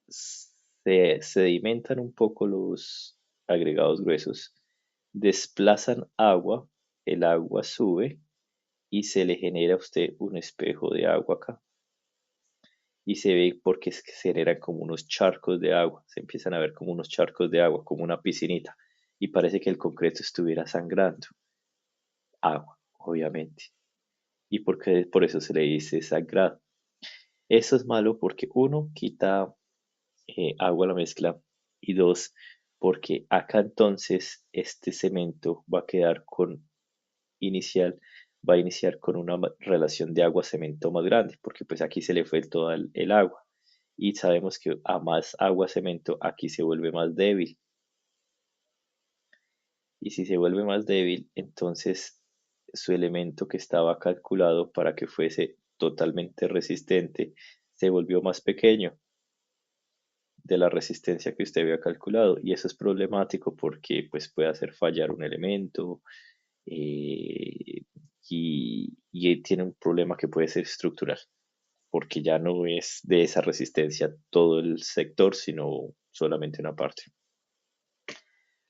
se sedimentan un poco los agregados gruesos, desplazan agua, el agua sube y se le genera a usted un espejo de agua acá. Y se ve porque es que se generan como unos charcos de agua, se empiezan a ver como unos charcos de agua, como una piscinita, y parece que el concreto estuviera sangrando. Agua, obviamente. Y porque por eso se le dice sangrado. Eso es malo porque uno, quita agua a la mezcla y dos, porque acá entonces este cemento va a quedar con inicial, va a iniciar con una relación de agua-cemento más grande, porque pues aquí se le fue todo el agua y sabemos que a más agua-cemento aquí se vuelve más débil y si se vuelve más débil, entonces su elemento que estaba calculado para que fuese totalmente resistente se volvió más pequeño de la resistencia que usted había calculado y eso es problemático porque pues puede hacer fallar un elemento eh, y tiene un problema que puede ser estructural porque ya no es de esa resistencia todo el sector sino solamente una parte.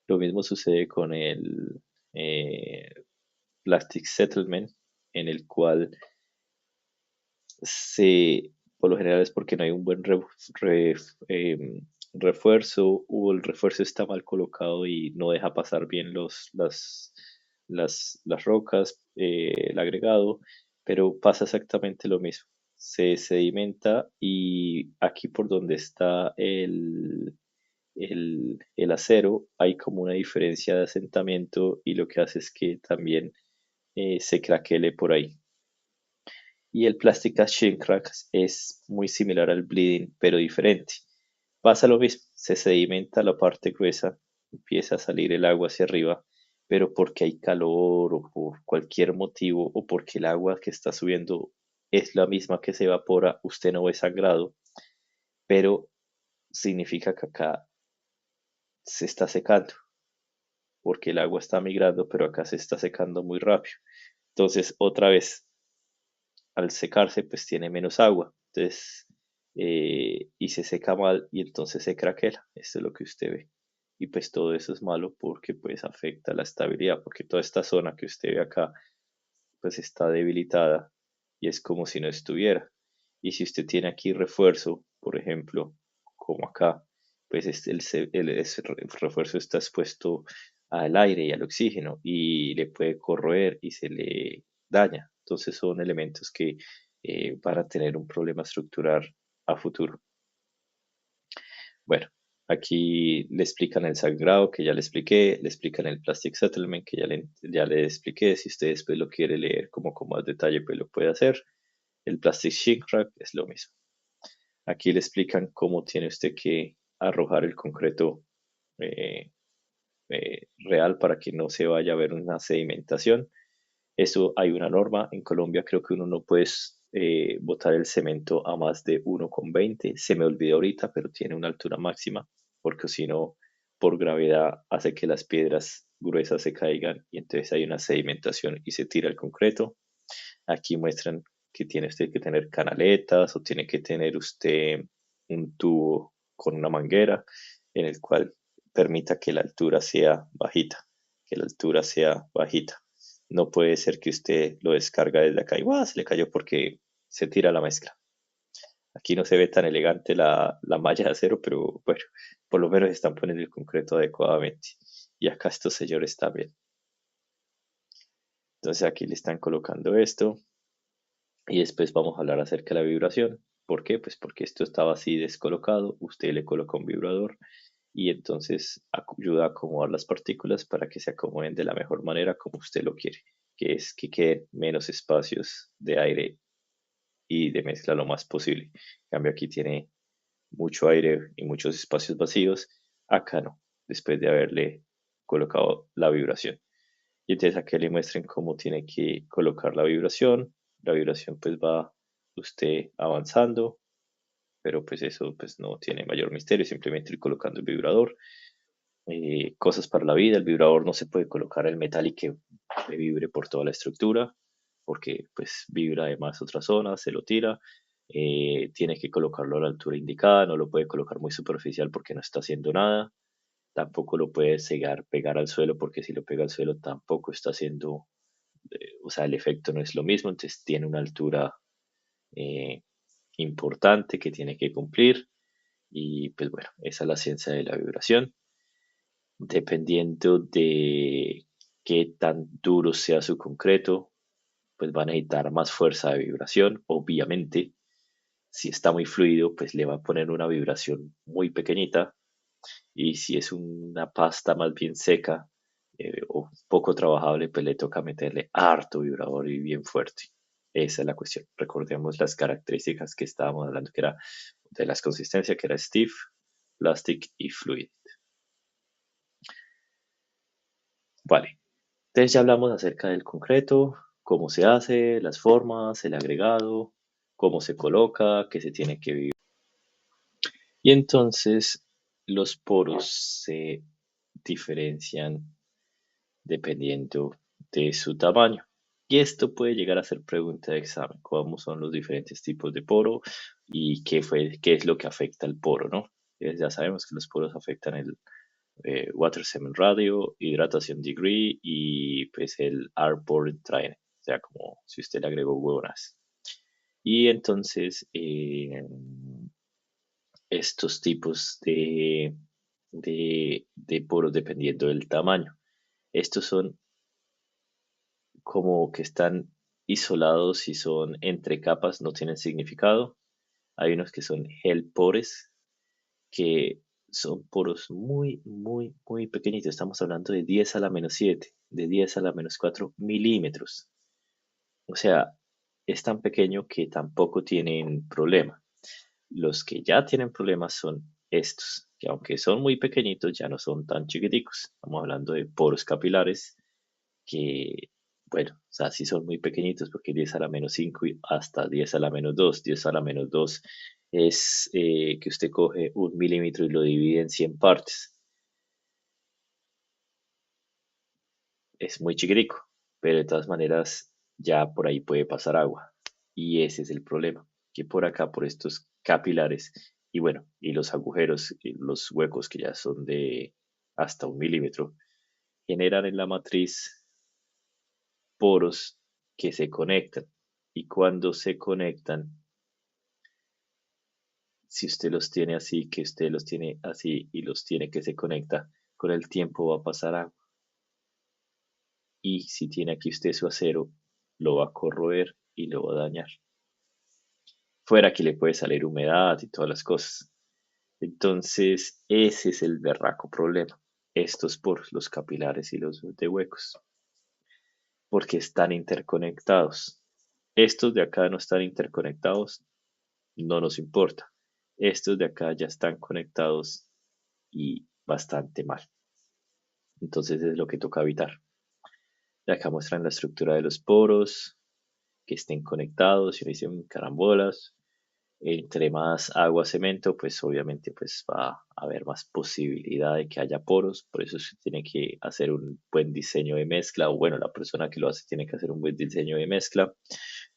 Lo mismo sucede con el eh, Plastic Settlement en el cual por lo general es porque no hay un buen refuerzo o el refuerzo está mal colocado y no deja pasar bien las rocas, el agregado, pero pasa exactamente lo mismo. Se sedimenta y aquí por donde está el acero hay como una diferencia de asentamiento y lo que hace es que también se craquele por ahí. Y el Plástica Shin Cracks es muy similar al bleeding, pero diferente. Pasa lo mismo, se sedimenta la parte gruesa, empieza a salir el agua hacia arriba, pero porque hay calor o por cualquier motivo o porque el agua que está subiendo es la misma que se evapora, usted no ve sangrado, pero significa que acá se está secando, porque el agua está migrando, pero acá se está secando muy rápido. Entonces, otra vez, al secarse pues tiene menos agua, entonces, y se seca mal y entonces se craquela. Esto es lo que usted ve. Y pues todo eso es malo porque pues afecta la estabilidad, porque toda esta zona que usted ve acá pues está debilitada y es como si no estuviera. Y si usted tiene aquí refuerzo, por ejemplo, como acá, pues ese refuerzo está expuesto al aire y al oxígeno y le puede corroer y se le daña. Entonces son elementos que van a tener un problema estructural a futuro. Bueno, aquí le explican el sangrado que ya le expliqué, le explican el plastic settlement que ya le expliqué. Si usted después lo quiere leer como con más detalle, pues lo puede hacer. El plastic shrink wrap es lo mismo. Aquí le explican cómo tiene usted que arrojar el concreto eh, real para que no se vaya a ver una sedimentación. Eso hay una norma. En Colombia creo que uno no puede botar el cemento a más de 1,20. Se me olvidó ahorita, pero tiene una altura máxima, porque si no, por gravedad hace que las piedras gruesas se caigan y entonces hay una sedimentación y se tira el concreto. Aquí muestran que tiene usted que tener canaletas o tiene que tener usted un tubo con una manguera en el cual permita que la altura sea bajita, que la altura sea bajita. No puede ser que usted lo descarga desde acá y ¡guau! Se le cayó porque se tira la mezcla. Aquí no se ve tan elegante la malla de acero, pero bueno, por lo menos están poniendo el concreto adecuadamente. Y acá estos señores también. Entonces aquí le están colocando esto. Y después vamos a hablar acerca de la vibración. ¿Por qué? Pues porque esto estaba así descolocado, usted le coloca un vibrador y entonces ayuda a acomodar las partículas para que se acomoden de la mejor manera como usted lo quiere, que es que queden menos espacios de aire y de mezcla lo más posible. En cambio aquí tiene mucho aire y muchos espacios vacíos, acá no, después de haberle colocado la vibración. Y entonces aquí le muestren cómo tiene que colocar la vibración. La vibración pues va usted avanzando, pero pues eso pues no tiene mayor misterio, simplemente ir colocando el vibrador. Cosas para la vida, el vibrador no se puede colocar el metal y que vibre por toda la estructura, porque pues vibra además otra zona, se lo tira. Tiene que colocarlo a la altura indicada, no lo puede colocar muy superficial porque no está haciendo nada. Tampoco lo puede pegar al suelo porque si lo pega al suelo tampoco está haciendo, o sea, el efecto no es lo mismo, entonces tiene una altura eh, importante que tiene que cumplir y pues bueno, esa es la ciencia de la vibración. Dependiendo de qué tan duro sea su concreto, pues va a necesitar más fuerza de vibración, obviamente. Si está muy fluido, pues le va a poner una vibración muy pequeñita y si es una pasta más bien seca o poco trabajable, pues le toca meterle harto vibrador y bien fuerte. Esa es la cuestión. Recordemos las características que estábamos hablando, que era de las consistencias, que era stiff, plastic y fluid. Vale, entonces ya hablamos acerca del concreto, cómo se hace, las formas, el agregado, cómo se coloca, qué se tiene que vivir. Y entonces los poros se diferencian dependiendo de su tamaño. Y esto puede llegar a ser pregunta de examen, cómo son los diferentes tipos de poro y qué es lo que afecta al poro, ¿no? Ya sabemos que los poros afectan el water semen radio, hidratación degree y pues el airborne train, o sea, como si usted le agregó huevonas. Y entonces estos tipos de poros dependiendo del tamaño. Estos son como que están isolados y son entre capas, no tienen significado. Hay unos que son gel pores, que son poros muy, muy, muy pequeñitos. Estamos hablando de 10 a la menos 7, de 10 a la menos 4 milímetros. O sea, es tan pequeño que tampoco tienen problema. Los que ya tienen problemas son estos, que aunque son muy pequeñitos, ya no son tan chiquiticos. Estamos hablando de poros capilares que, bueno, o sea, sí son muy pequeñitos porque 10 a la menos 5 y hasta 10 a la menos 2. 10 a la menos 2 es que usted coge 1 milímetro y lo divide en 100 partes. Es muy chiquitico, pero de todas maneras ya por ahí puede pasar agua. Y ese es el problema, que por acá, por estos capilares, y bueno, y los agujeros, y los huecos que ya son de hasta 1 milímetro, generan en la matriz poros que se conectan. Y cuando se conectan, si usted los tiene así, que usted los tiene así y los tiene que se conecta, con el tiempo va a pasar agua. Y si tiene aquí usted su acero, lo va a corroer y lo va a dañar. Fuera que le puede salir humedad y todas las cosas. Entonces, ese es el berraco problema. Estos poros, los capilares y los de huecos, porque están interconectados. Estos de acá no están interconectados, no nos importa. Estos de acá ya están conectados y bastante mal. Entonces es lo que toca evitar. De acá muestran la estructura de los poros, que estén conectados, y me dicen carambolas. Entre más agua, cemento, pues obviamente pues va a haber más posibilidad de que haya poros, por eso se tiene que hacer un buen diseño de mezcla, o bueno, la persona que lo hace tiene que hacer un buen diseño de mezcla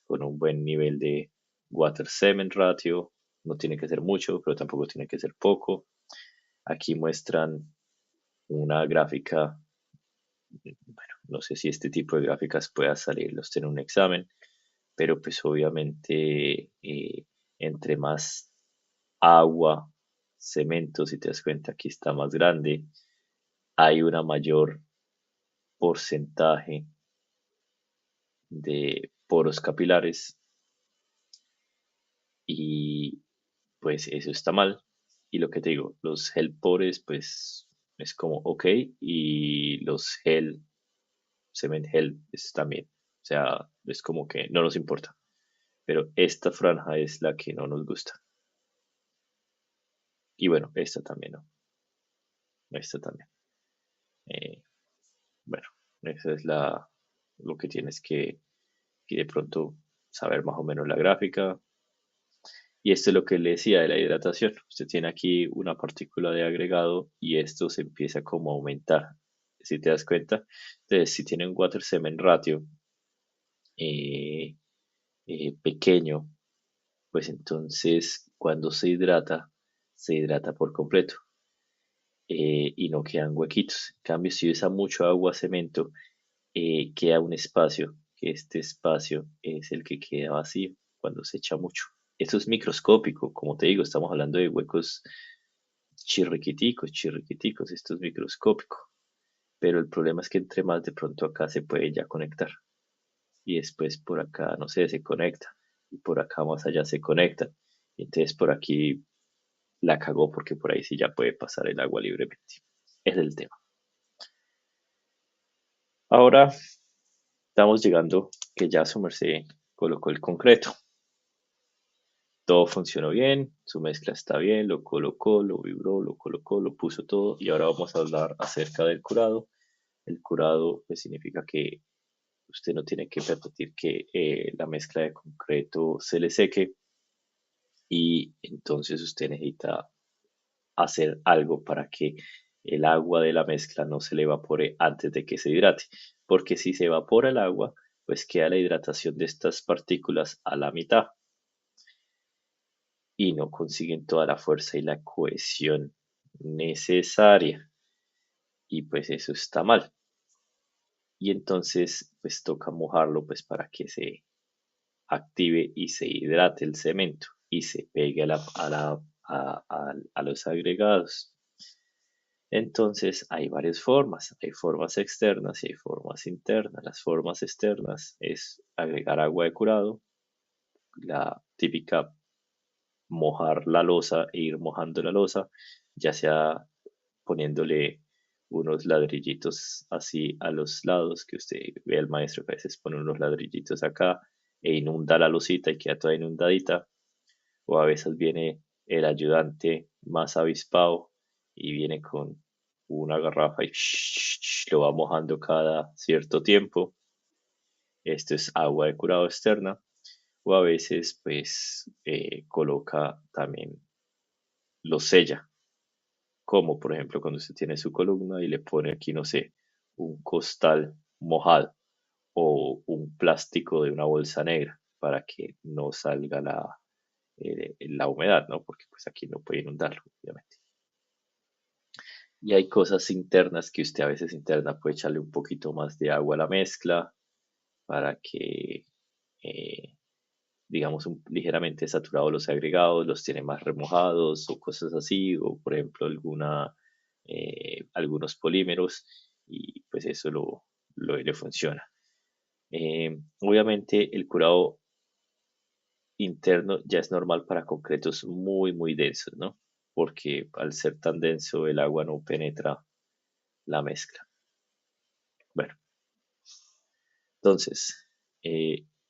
con un buen nivel de water cement ratio, no tiene que ser mucho, pero tampoco tiene que ser poco. Aquí muestran una gráfica, bueno, no sé si este tipo de gráficas pueda salirlos en un examen, pero pues obviamente entre más agua, cemento, si te das cuenta, aquí está más grande, hay una mayor porcentaje de poros capilares y pues eso está mal. Y lo que te digo, los gel pores pues es como ok y los gel, cement gel es también, o sea, es como que no nos importa, pero esta franja es la que no nos gusta. Y bueno, esta también, ¿no? Esta también. Eh, bueno, esa es lo que tienes que de pronto saber más o menos la gráfica. Y esto es lo que le decía de la hidratación. Usted tiene aquí una partícula de agregado y esto se empieza como a aumentar. Si te das cuenta, entonces si tiene un water cement ratio eh, pequeño, pues entonces cuando se hidrata por completo y no quedan huequitos. En cambio, si usa mucho agua, cemento, queda un espacio, que este espacio es el que queda vacío cuando se echa mucho. Esto es microscópico, como te digo, estamos hablando de huecos chirriquiticos, chirriquiticos, esto es microscópico. Pero el problema es que entre más de pronto acá se puede ya conectar y después por acá, no sé, se conecta y por acá más allá se conecta. Y entonces por aquí la cagó porque por ahí sí ya puede pasar el agua libremente. Ese es el tema. Ahora estamos llegando que ya su merced colocó el concreto. Todo funcionó bien, su mezcla está bien, lo colocó, lo vibró, lo colocó, lo puso todo y ahora vamos a hablar acerca del curado. El curado pues significa que usted no tiene que permitir que la mezcla de concreto se le seque y entonces usted necesita hacer algo para que el agua de la mezcla no se le evapore antes de que se hidrate, porque si se evapora el agua, pues queda la hidratación de estas partículas a la mitad y no consiguen toda la fuerza y la cohesión necesaria. Y pues eso está mal. Y entonces pues toca mojarlo pues para que se active y se hidrate el cemento y se pegue a los agregados. Entonces hay varias formas, hay formas externas y hay formas internas. Las formas externas es agregar agua de curado, la típica mojar la losa e ir mojando la losa, ya sea poniéndole unos ladrillitos así a los lados, que usted ve al maestro que a veces pone unos ladrillitos acá e inunda la losita y queda toda inundadita, o a veces viene el ayudante más avispado y viene con una garrafa y lo va mojando cada cierto tiempo. Esto es agua de curado externa. O a veces pues coloca también, lo sella, como por ejemplo cuando usted tiene su columna y le pone aquí, no sé, un costal mojado o un plástico de una bolsa negra. para que no salga la humedad, ¿no? Porque pues aquí no puede inundarlo, obviamente. Y hay cosas internas que usted a veces interna puede echarle un poquito más de agua a la mezcla para que, eh, digamos, ligeramente saturados los agregados, los tiene más remojados o cosas así, o por ejemplo algunos polímeros y pues eso le funciona. Obviamente el curado interno ya es normal para concretos muy, muy densos, ¿no? Porque al ser tan denso el agua no penetra la mezcla. Bueno, entonces,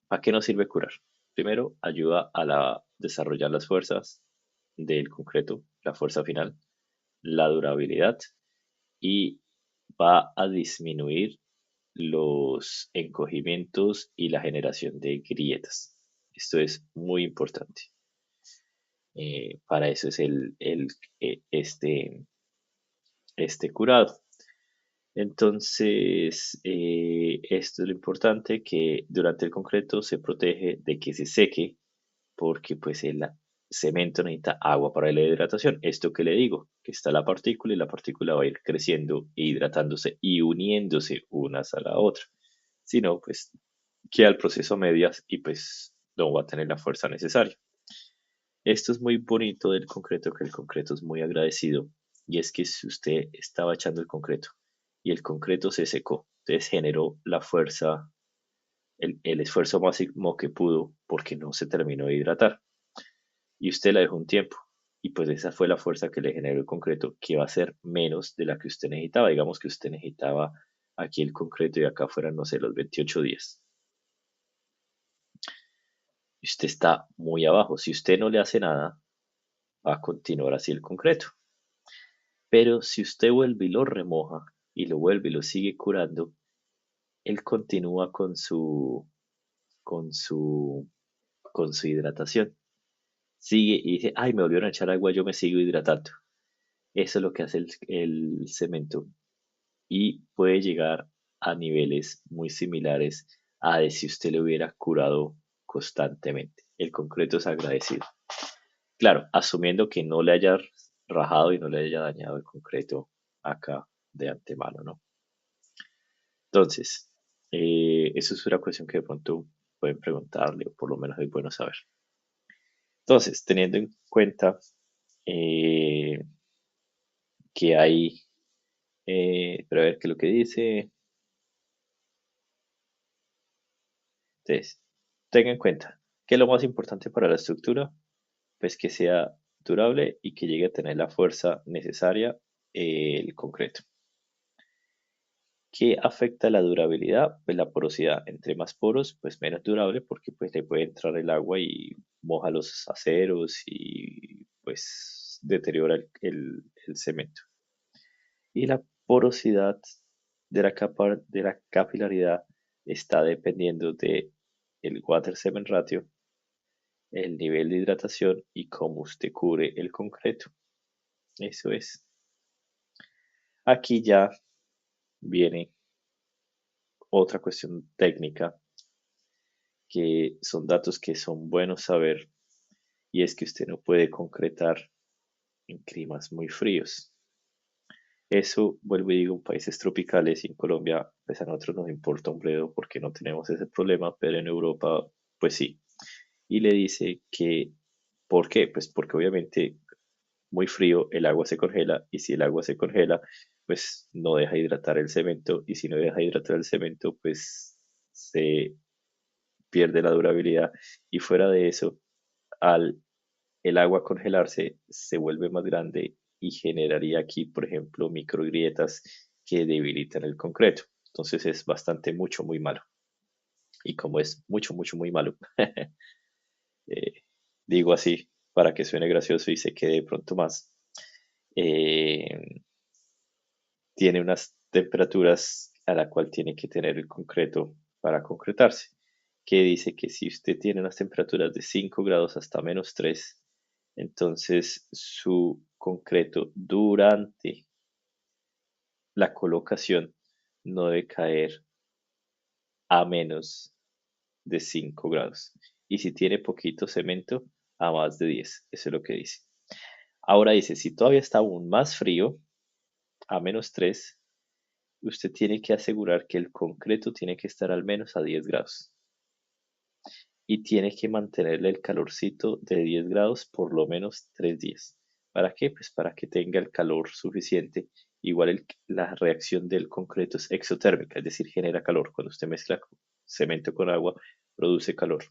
¿para qué nos sirve curar? Primero, ayuda a desarrollar las fuerzas del concreto, la fuerza final, la durabilidad y va a disminuir los encogimientos y la generación de grietas. Esto es muy importante. Para eso es este curado. Entonces, esto es lo importante, que durante el concreto se protege de que se seque, porque pues el cemento necesita agua para la hidratación. Esto que le digo, que está la partícula y la partícula va a ir creciendo e hidratándose y uniéndose unas a la otra. Si no, pues queda el proceso a medias y pues no va a tener la fuerza necesaria. Esto es muy bonito del concreto, que el concreto es muy agradecido, y es que si usted estaba echando el concreto y el concreto se secó, entonces generó la fuerza, el esfuerzo máximo que pudo porque no se terminó de hidratar y usted la dejó un tiempo y pues esa fue la fuerza que le generó el concreto, que va a ser menos de la que usted necesitaba. Digamos que usted necesitaba aquí el concreto y acá fueran, no sé, los 28 días. Y usted está muy abajo. Si usted no le hace nada, va a continuar así el concreto. Pero si usted vuelve y lo remoja y lo vuelve y lo sigue curando, él continúa con su, con su hidratación. Sigue y dice, ay, me volvieron a echar agua, yo me sigo hidratando. Eso es lo que hace el cemento y puede llegar a niveles muy similares a de si usted le hubiera curado constantemente. El concreto es agradecido. Claro, asumiendo que no le haya rajado y no le haya dañado el concreto acá de antemano, ¿no? Entonces, eso es una cuestión que de pronto pueden preguntarle, o por lo menos es bueno saber. Entonces, teniendo en cuenta eh, que hay, pero a ver qué es lo que dice. Entonces, tenga en cuenta que lo más importante para la estructura, pues que sea durable y que llegue a tener la fuerza necesaria el concreto. ¿Qué afecta la durabilidad? Pues la porosidad. Entre más poros, pues menos durable, porque pues le puede entrar el agua y moja los aceros y pues deteriora el cemento. Y la porosidad de la capilaridad está dependiendo de el water cement ratio, el nivel de hidratación y cómo usted cubre el concreto. Eso es. Aquí ya viene otra cuestión técnica, que son datos que son buenos saber, y es que usted no puede concretar en climas muy fríos. Eso, vuelvo y digo, en países tropicales y en Colombia, pues a nosotros nos importa un bledo porque no tenemos ese problema, pero en Europa, pues sí. Y le dice que, ¿por qué? Pues porque obviamente muy frío el agua se congela y si el agua se congela, pues no deja hidratar el cemento y si no deja hidratar el cemento, pues se pierde la durabilidad y fuera de eso, al el agua congelarse se vuelve más grande y generaría aquí, por ejemplo, microgrietas que debilitan el concreto. Entonces es bastante, mucho, muy malo. Y como es mucho, mucho, muy malo, eh, digo así para que suene gracioso y se quede de pronto más, eh, tiene unas temperaturas a la cual tiene que tener el concreto para concretarse, que dice que si usted tiene unas temperaturas de 5 grados hasta -3, entonces su concreto durante la colocación no debe caer a menos de 5 grados. y si tiene poquito cemento, a más de 10. Eso es lo que dice. Ahora dice, si todavía está aún más frío, a -3, usted tiene que asegurar que el concreto tiene que estar al menos a 10 grados y tiene que mantenerle el calorcito de 10 grados por lo menos 3 días. ¿Para qué? Pues para que tenga el calor suficiente. Igual la reacción del concreto es exotérmica, es decir, genera calor. Cuando usted mezcla cemento con agua, produce calor.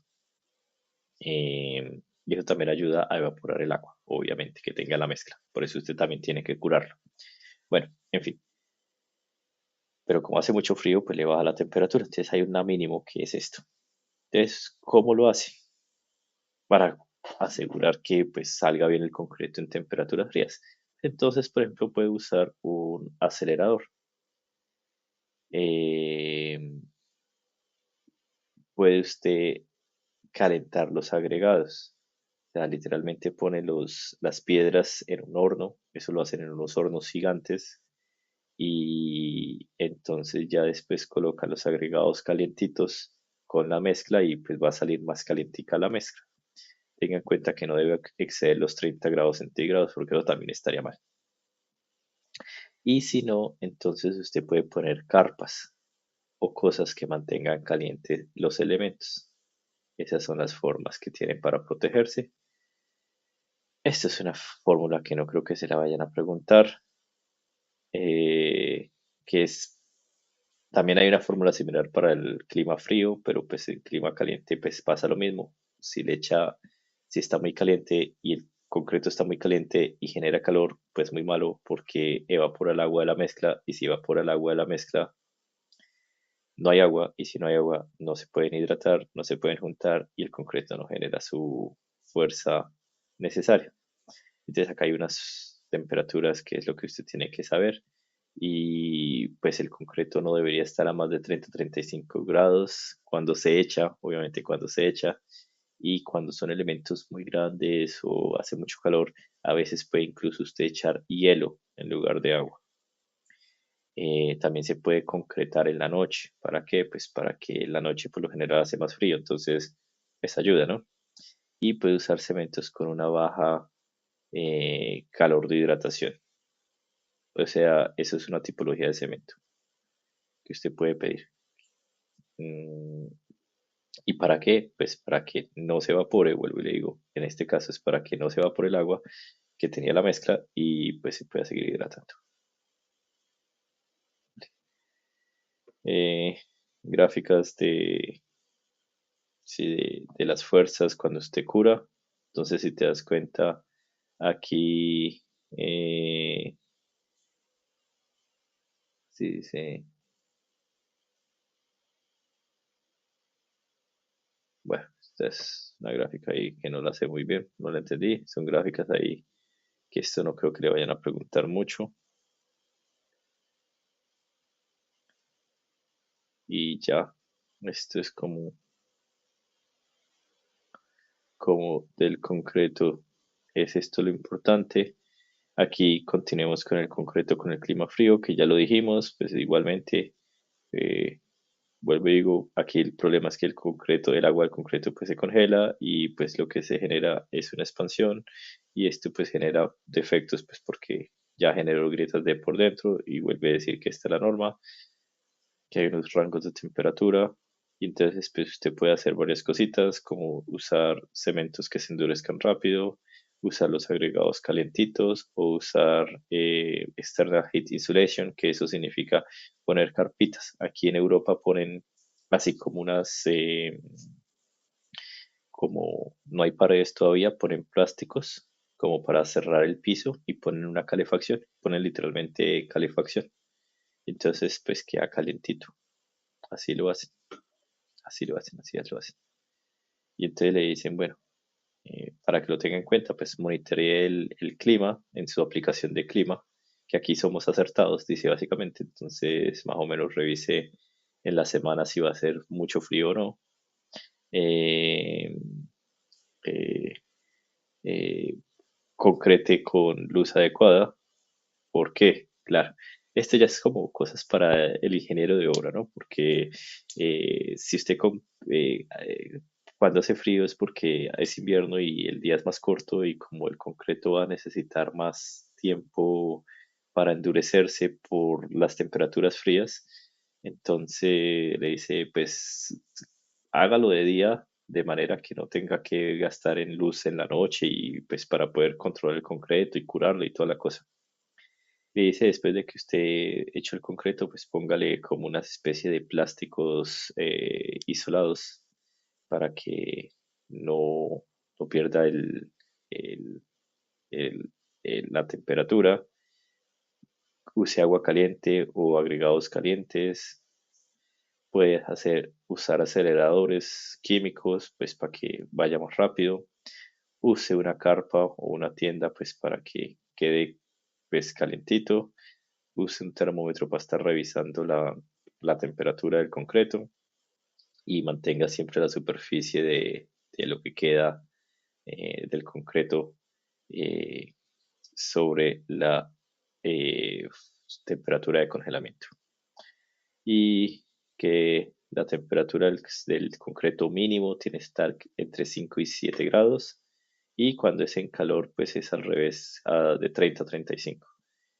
Y eso también ayuda a evaporar el agua, obviamente, que tenga la mezcla. Por eso usted también tiene que curarlo. Bueno, en fin. Pero como hace mucho frío, pues le baja la temperatura. Entonces hay una mínimo que es esto. Entonces, ¿cómo lo hace? Para asegurar que pues salga bien el concreto en temperaturas frías. Entonces, por ejemplo, puede usar un acelerador. Eh, Puede usted calentar los agregados. O sea, literalmente pone las piedras en un horno. Eso lo hacen en unos hornos gigantes. Y entonces ya después coloca los agregados calientitos con la mezcla y pues va a salir más calientica la mezcla. Tenga en cuenta que no debe exceder los 30 grados centígrados porque eso también estaría mal. Y si no, entonces usted puede poner carpas o cosas que mantengan calientes los elementos. Esas son las formas que tienen para protegerse. Esta es una fórmula que no creo que se la vayan a preguntar, que es, también hay una fórmula similar para el clima frío, pero pues el clima caliente pues pasa lo mismo. Si le echa, si está muy caliente y el concreto está muy caliente y genera calor, pues muy malo porque evapora el agua de la mezcla y si evapora el agua de la mezcla no hay agua y si no hay agua no se pueden hidratar, no se pueden juntar y el concreto no genera su fuerza necesaria. Entonces acá hay unas temperaturas que es lo que usted tiene que saber y pues el concreto no debería estar a más de 30-35 grados cuando se echa, obviamente cuando se echa y cuando son elementos muy grandes o hace mucho calor, a veces puede incluso usted echar hielo en lugar de agua. También se puede concretar en la noche. ¿Para qué? Pues para que en la noche por lo general hace más frío, entonces pues ayuda, ¿no? Y puede usar cementos con una baja calor de hidratación. O sea, eso es una tipología de cemento que usted puede pedir. Mm, ¿Y para qué? Pues para que no se evapore, vuelvo y le digo, en este caso es para que no se evapore el agua que tenía la mezcla y pues se pueda seguir hidratando. Eh, Gráficas sí, de las fuerzas cuando usted cura. Entonces, si te das cuenta, aquí, sí, dice, bueno, esta es una gráfica ahí que no la sé muy bien, no la entendí. Son gráficas ahí que esto no creo que le vayan a preguntar mucho. Y ya, esto es como del concreto. Es esto lo importante. Aquí continuemos con el concreto, con el clima frío, que ya lo dijimos, pues igualmente, eh, vuelvo y digo, aquí el problema es que el agua del concreto pues se congela y pues lo que se genera es una expansión y esto pues genera defectos pues porque ya generó grietas de por dentro y vuelve a decir que esta es la norma, que hay unos rangos de temperatura y entonces pues usted puede hacer varias cositas como usar cementos que se endurezcan rápido, usar los agregados calentitos o usar external heat insulation, que eso significa poner carpitas. Aquí en Europa ponen así como como no hay paredes todavía, ponen plásticos como para cerrar el piso y ponen una calefacción, ponen literalmente calefacción. Entonces pues queda calentito. Así lo hacen, así lo hacen, así lo hacen. Y entonces le dicen, bueno, para que lo tenga en cuenta, pues monitoree el clima en su aplicación de clima, que aquí somos acertados, dice básicamente. Entonces, más o menos revise en la semana si va a ser mucho frío o no. Eh, eh, eh, Concrete con luz adecuada. ¿Por qué? Claro. Esto ya es como cosas para el ingeniero de obra, ¿no? Porque si usted Cuando hace frío es porque es invierno y el día es más corto y como el concreto va a necesitar más tiempo para endurecerse por las temperaturas frías, entonces le dice, pues hágalo de día de manera que no tenga que gastar en luz en la noche y pues para poder controlar el concreto y curarlo y toda la cosa. Le dice después de que usted hecho el concreto, pues póngale como una especie de plásticos isolados para que no, no pierda el- el- la temperatura. Use agua caliente o agregados calientes. Puede usar aceleradores químicos, pues para que vaya más rápido. Use una carpa o una tienda, pues para que quede pues calentito. Use un termómetro para estar revisando la temperatura del concreto y mantenga siempre la superficie de lo que queda del concreto eh, sobre la eh, temperatura de congelamiento. Y que la temperatura del concreto mínimo tiene que estar entre 5 y 7 grados y cuando es en calor pues es al revés, de 30 a 35.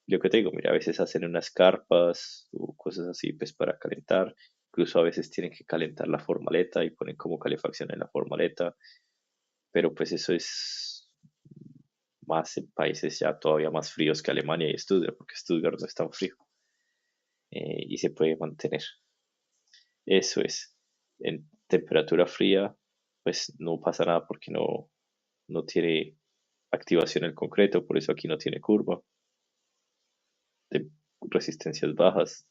Lo que te digo, mira, a veces hacen unas carpas o cosas así pues para calentar, incluso a veces tienen que calentar la formaleta y ponen como calefacción en la formaleta, pero pues eso es más en países ya todavía más fríos que Alemania y Stuttgart, porque Stuttgart no es tan frío y se puede mantener. Eso es. En temperatura fría, pues no pasa nada porque no tiene activación el concreto, por eso aquí no tiene curva de resistencias bajas.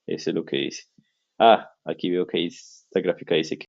Eso es lo que dice. Ah, aquí veo que esta gráfica dice